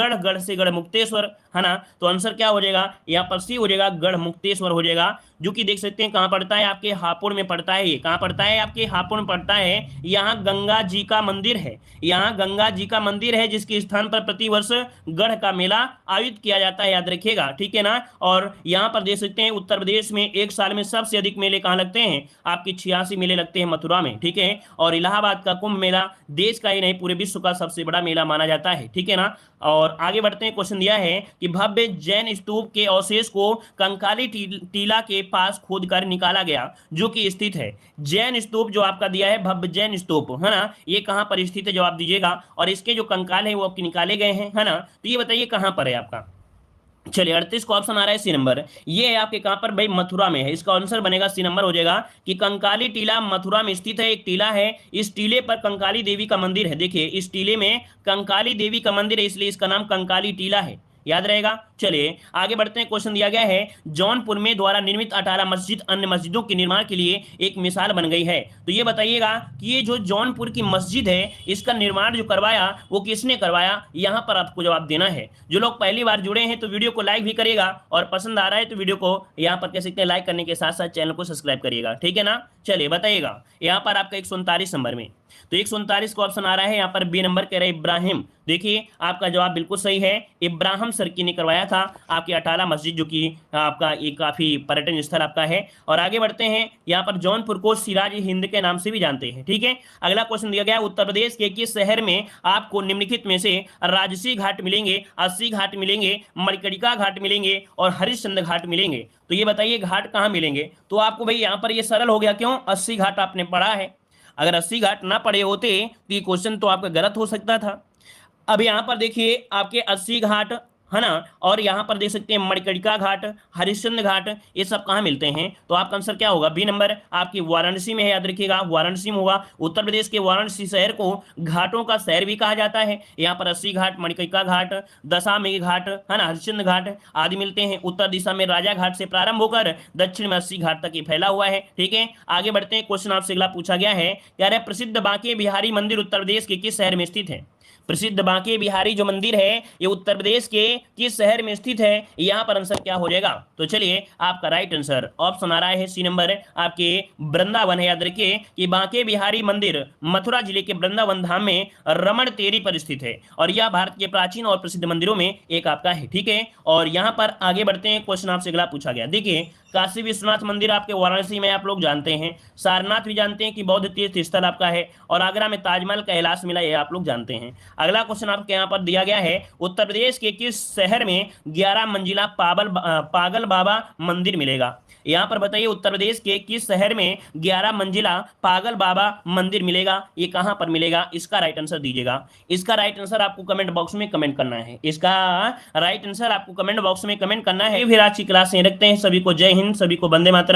गढ़ मुक्तेश्वर, है ना। तो आंसर क्या हो जाएगा, यहाँ पर सी हो जाएगा, गढ़ मुक्तेश्वर हो जाएगा, जो कि देख सकते हैं कहां पड़ता है, आपके हापुड़ में पड़ता है। ये कहां पड़ता है, आपके हापुड़ में पड़ता है। यहाँ गंगा जी का मंदिर है, यहाँ गंगा जी का मंदिर है, जिसके स्थान पर प्रतिवर्ष गढ़ का मेला आयोजित किया जाता है, याद रखिएगा। ठीक है ना, और यहाँ पर देख सकते हैं उत्तर प्रदेश में एक साल में सबसे अधिक मेले कहाँ लगते हैं, आपके 86 मेले लगते हैं मथुरा में। ठीक है, और इलाहाबाद का कुंभ मेला देश का ही नहीं पूरे विश्व का सबसे बड़ा मेला माना जाता है। ठीक है ना, और आगे बढ़ते हैं, क्वेश्चन दिया है कि भव्य जैन स्तूप के अवशेष को कंकाली टीला के पास खोदकर निकाला गया, जो कि स्थित है। जैन स्तूप जो आपका दिया है, भव्य जैन स्तूप, है ना, ये कहां पर स्थित है, जवाब दीजिएगा। और इसके जो कंकाल है वो आपके निकाले गए हैं, है ना, तो ये बताइए कहां पर है आपका। चलिए 38 को ऑप्शन आ रहा है सी नंबर, ये है आपके कहां पर, भाई मथुरा में है। इसका आंसर बनेगा सी नंबर हो जाएगा कि कंकाली टीला मथुरा में स्थित है, एक टीला है। इस टीले पर कंकाली देवी का मंदिर है। देखिए इस टीले में कंकाली देवी का मंदिर है, इसलिए इसका नाम कंकाली टीला है, याद रहेगा। चलिए आगे बढ़ते हैं, क्वेश्चन दिया गया है जौनपुर में द्वारा निर्मित अटाला मस्जिद अन्य मस्जिदों के निर्माण के लिए एक मिसाल बन गई है। तो ये बताइएगा कि ये जो जौनपुर की मस्जिद है इसका निर्माण जो करवाया वो किसने करवाया, यहां पर आपको जवाब देना है। जो लोग पहली बार जुड़े हैं तो वीडियो को लाइक भी करिएगा, और पसंद आ रहा है तो वीडियो को यहाँ पर कह सकते हैं लाइक करने के साथ साथ चैनल को सब्सक्राइब करिएगा। ठीक है ना, चलिए बताइएगा यहाँ पर आपका 139 नंबर में तो 139 का ऑप्शन आ रहा है यहाँ पर बी नंबर कह रहे इब्राहिम। देखिए आपका जवाब बिल्कुल सही है, इब्राहिम सर्की ने करवाया था आपकी अटाला मस्जिद, जो कि आपका एक काफी पर्यटन स्थल आपका है। और आगे बढ़ते हैं, यहाँ पर जौनपुर को सिराज हिंद के नाम से भी जानते हैं। ठीक है, अगला क्वेश्चन दिया गया, उत्तर प्रदेश के किस शहर में आपको निम्नलिखित में से राजसी घाट मिलेंगे, अस्सी घाट मिलेंगे, मणिकर्णिका घाट मिलेंगे और हरिश्चंद्र घाट मिलेंगे। तो ये बताइए घाट कहाँ मिलेंगे। तो आपको भाई यहाँ पर ये सरल हो गया, क्यों, 80 घाट आपने पढ़ा है। अगर 80 घाट ना पढ़े होते तो ये क्वेश्चन तो आपका गलत हो सकता था। अब यहां पर देखिए आपके 80 घाट है ना, और यहां पर देख सकते हैं मणिकर्णिका घाट, हरिश्चंद्र घाट, ये सब कहां मिलते हैं। तो आपका आंसर क्या होगा, बी नंबर आपकी वाराणसी में है, याद रखिएगा वाराणसी में होगा। उत्तर प्रदेश के वाराणसी शहर को घाटों का शहर भी कहा जाता है। यहाँ पर 80 घाट, मणिकर्णिका घाट, दशामेघ घाट है ना, हरिश्चंद्र घाट आदि मिलते हैं। उत्तर दिशा में राजा घाट से प्रारंभ होकर दक्षिण में 80 घाट तक ये फैला हुआ है। ठीक है, आगे बढ़ते हैं, क्वेश्चन आपसे अगला पूछा गया है, कह रहे प्रसिद्ध बांके बिहारी मंदिर उत्तर प्रदेश के किस शहर में स्थित है। प्रसिद्ध बांके बिहारी जो मंदिर है ये उत्तर प्रदेश के किस शहर में स्थित है, यहाँ पर आंसर क्या हो जाएगा। तो चलिए आपका राइट आंसर ऑप्शन आ रहा है सी नंबर आपके वृंदावन है। याद रखिए कि बांके बिहारी मंदिर मथुरा जिले के वृंदावन धाम में रमण तेरी पर स्थित है और यह भारत के प्राचीन और प्रसिद्ध मंदिरों में एक आपका है। ठीक है, और यहाँ पर आगे बढ़ते हैं, क्वेश्चन आपसे अगला पूछा गया, देखिए काशी विश्वनाथ मंदिर आपके वाराणसी में आप लोग जानते हैं, सारनाथ भी जानते हैं कि बौद्ध तीर्थ स्थल आपका है, और आगरा में ताजमहल कैलाश मिला ये आप लोग जानते हैं। अगला क्वेश्चन आपके यहाँ पर दिया गया है, उत्तर प्रदेश के किस शहर में 11 मंजिला पागल बाबा मंदिर मिलेगा। यहाँ पर बताइए उत्तर प्रदेश के किस शहर में 11 मंजिला पागल बाबा मंदिर मिलेगा, ये कहां पर मिलेगा, इसका राइट आंसर दीजिएगा। इसका राइट आंसर आपको कमेंट बॉक्स में कमेंट करना है, इसका राइट आंसर आपको कमेंट बॉक्स में कमेंट करना है। फिर आज की क्लास यहीं रखते हैं, सभी को जय हिंद, सभी को वंदे मातरम।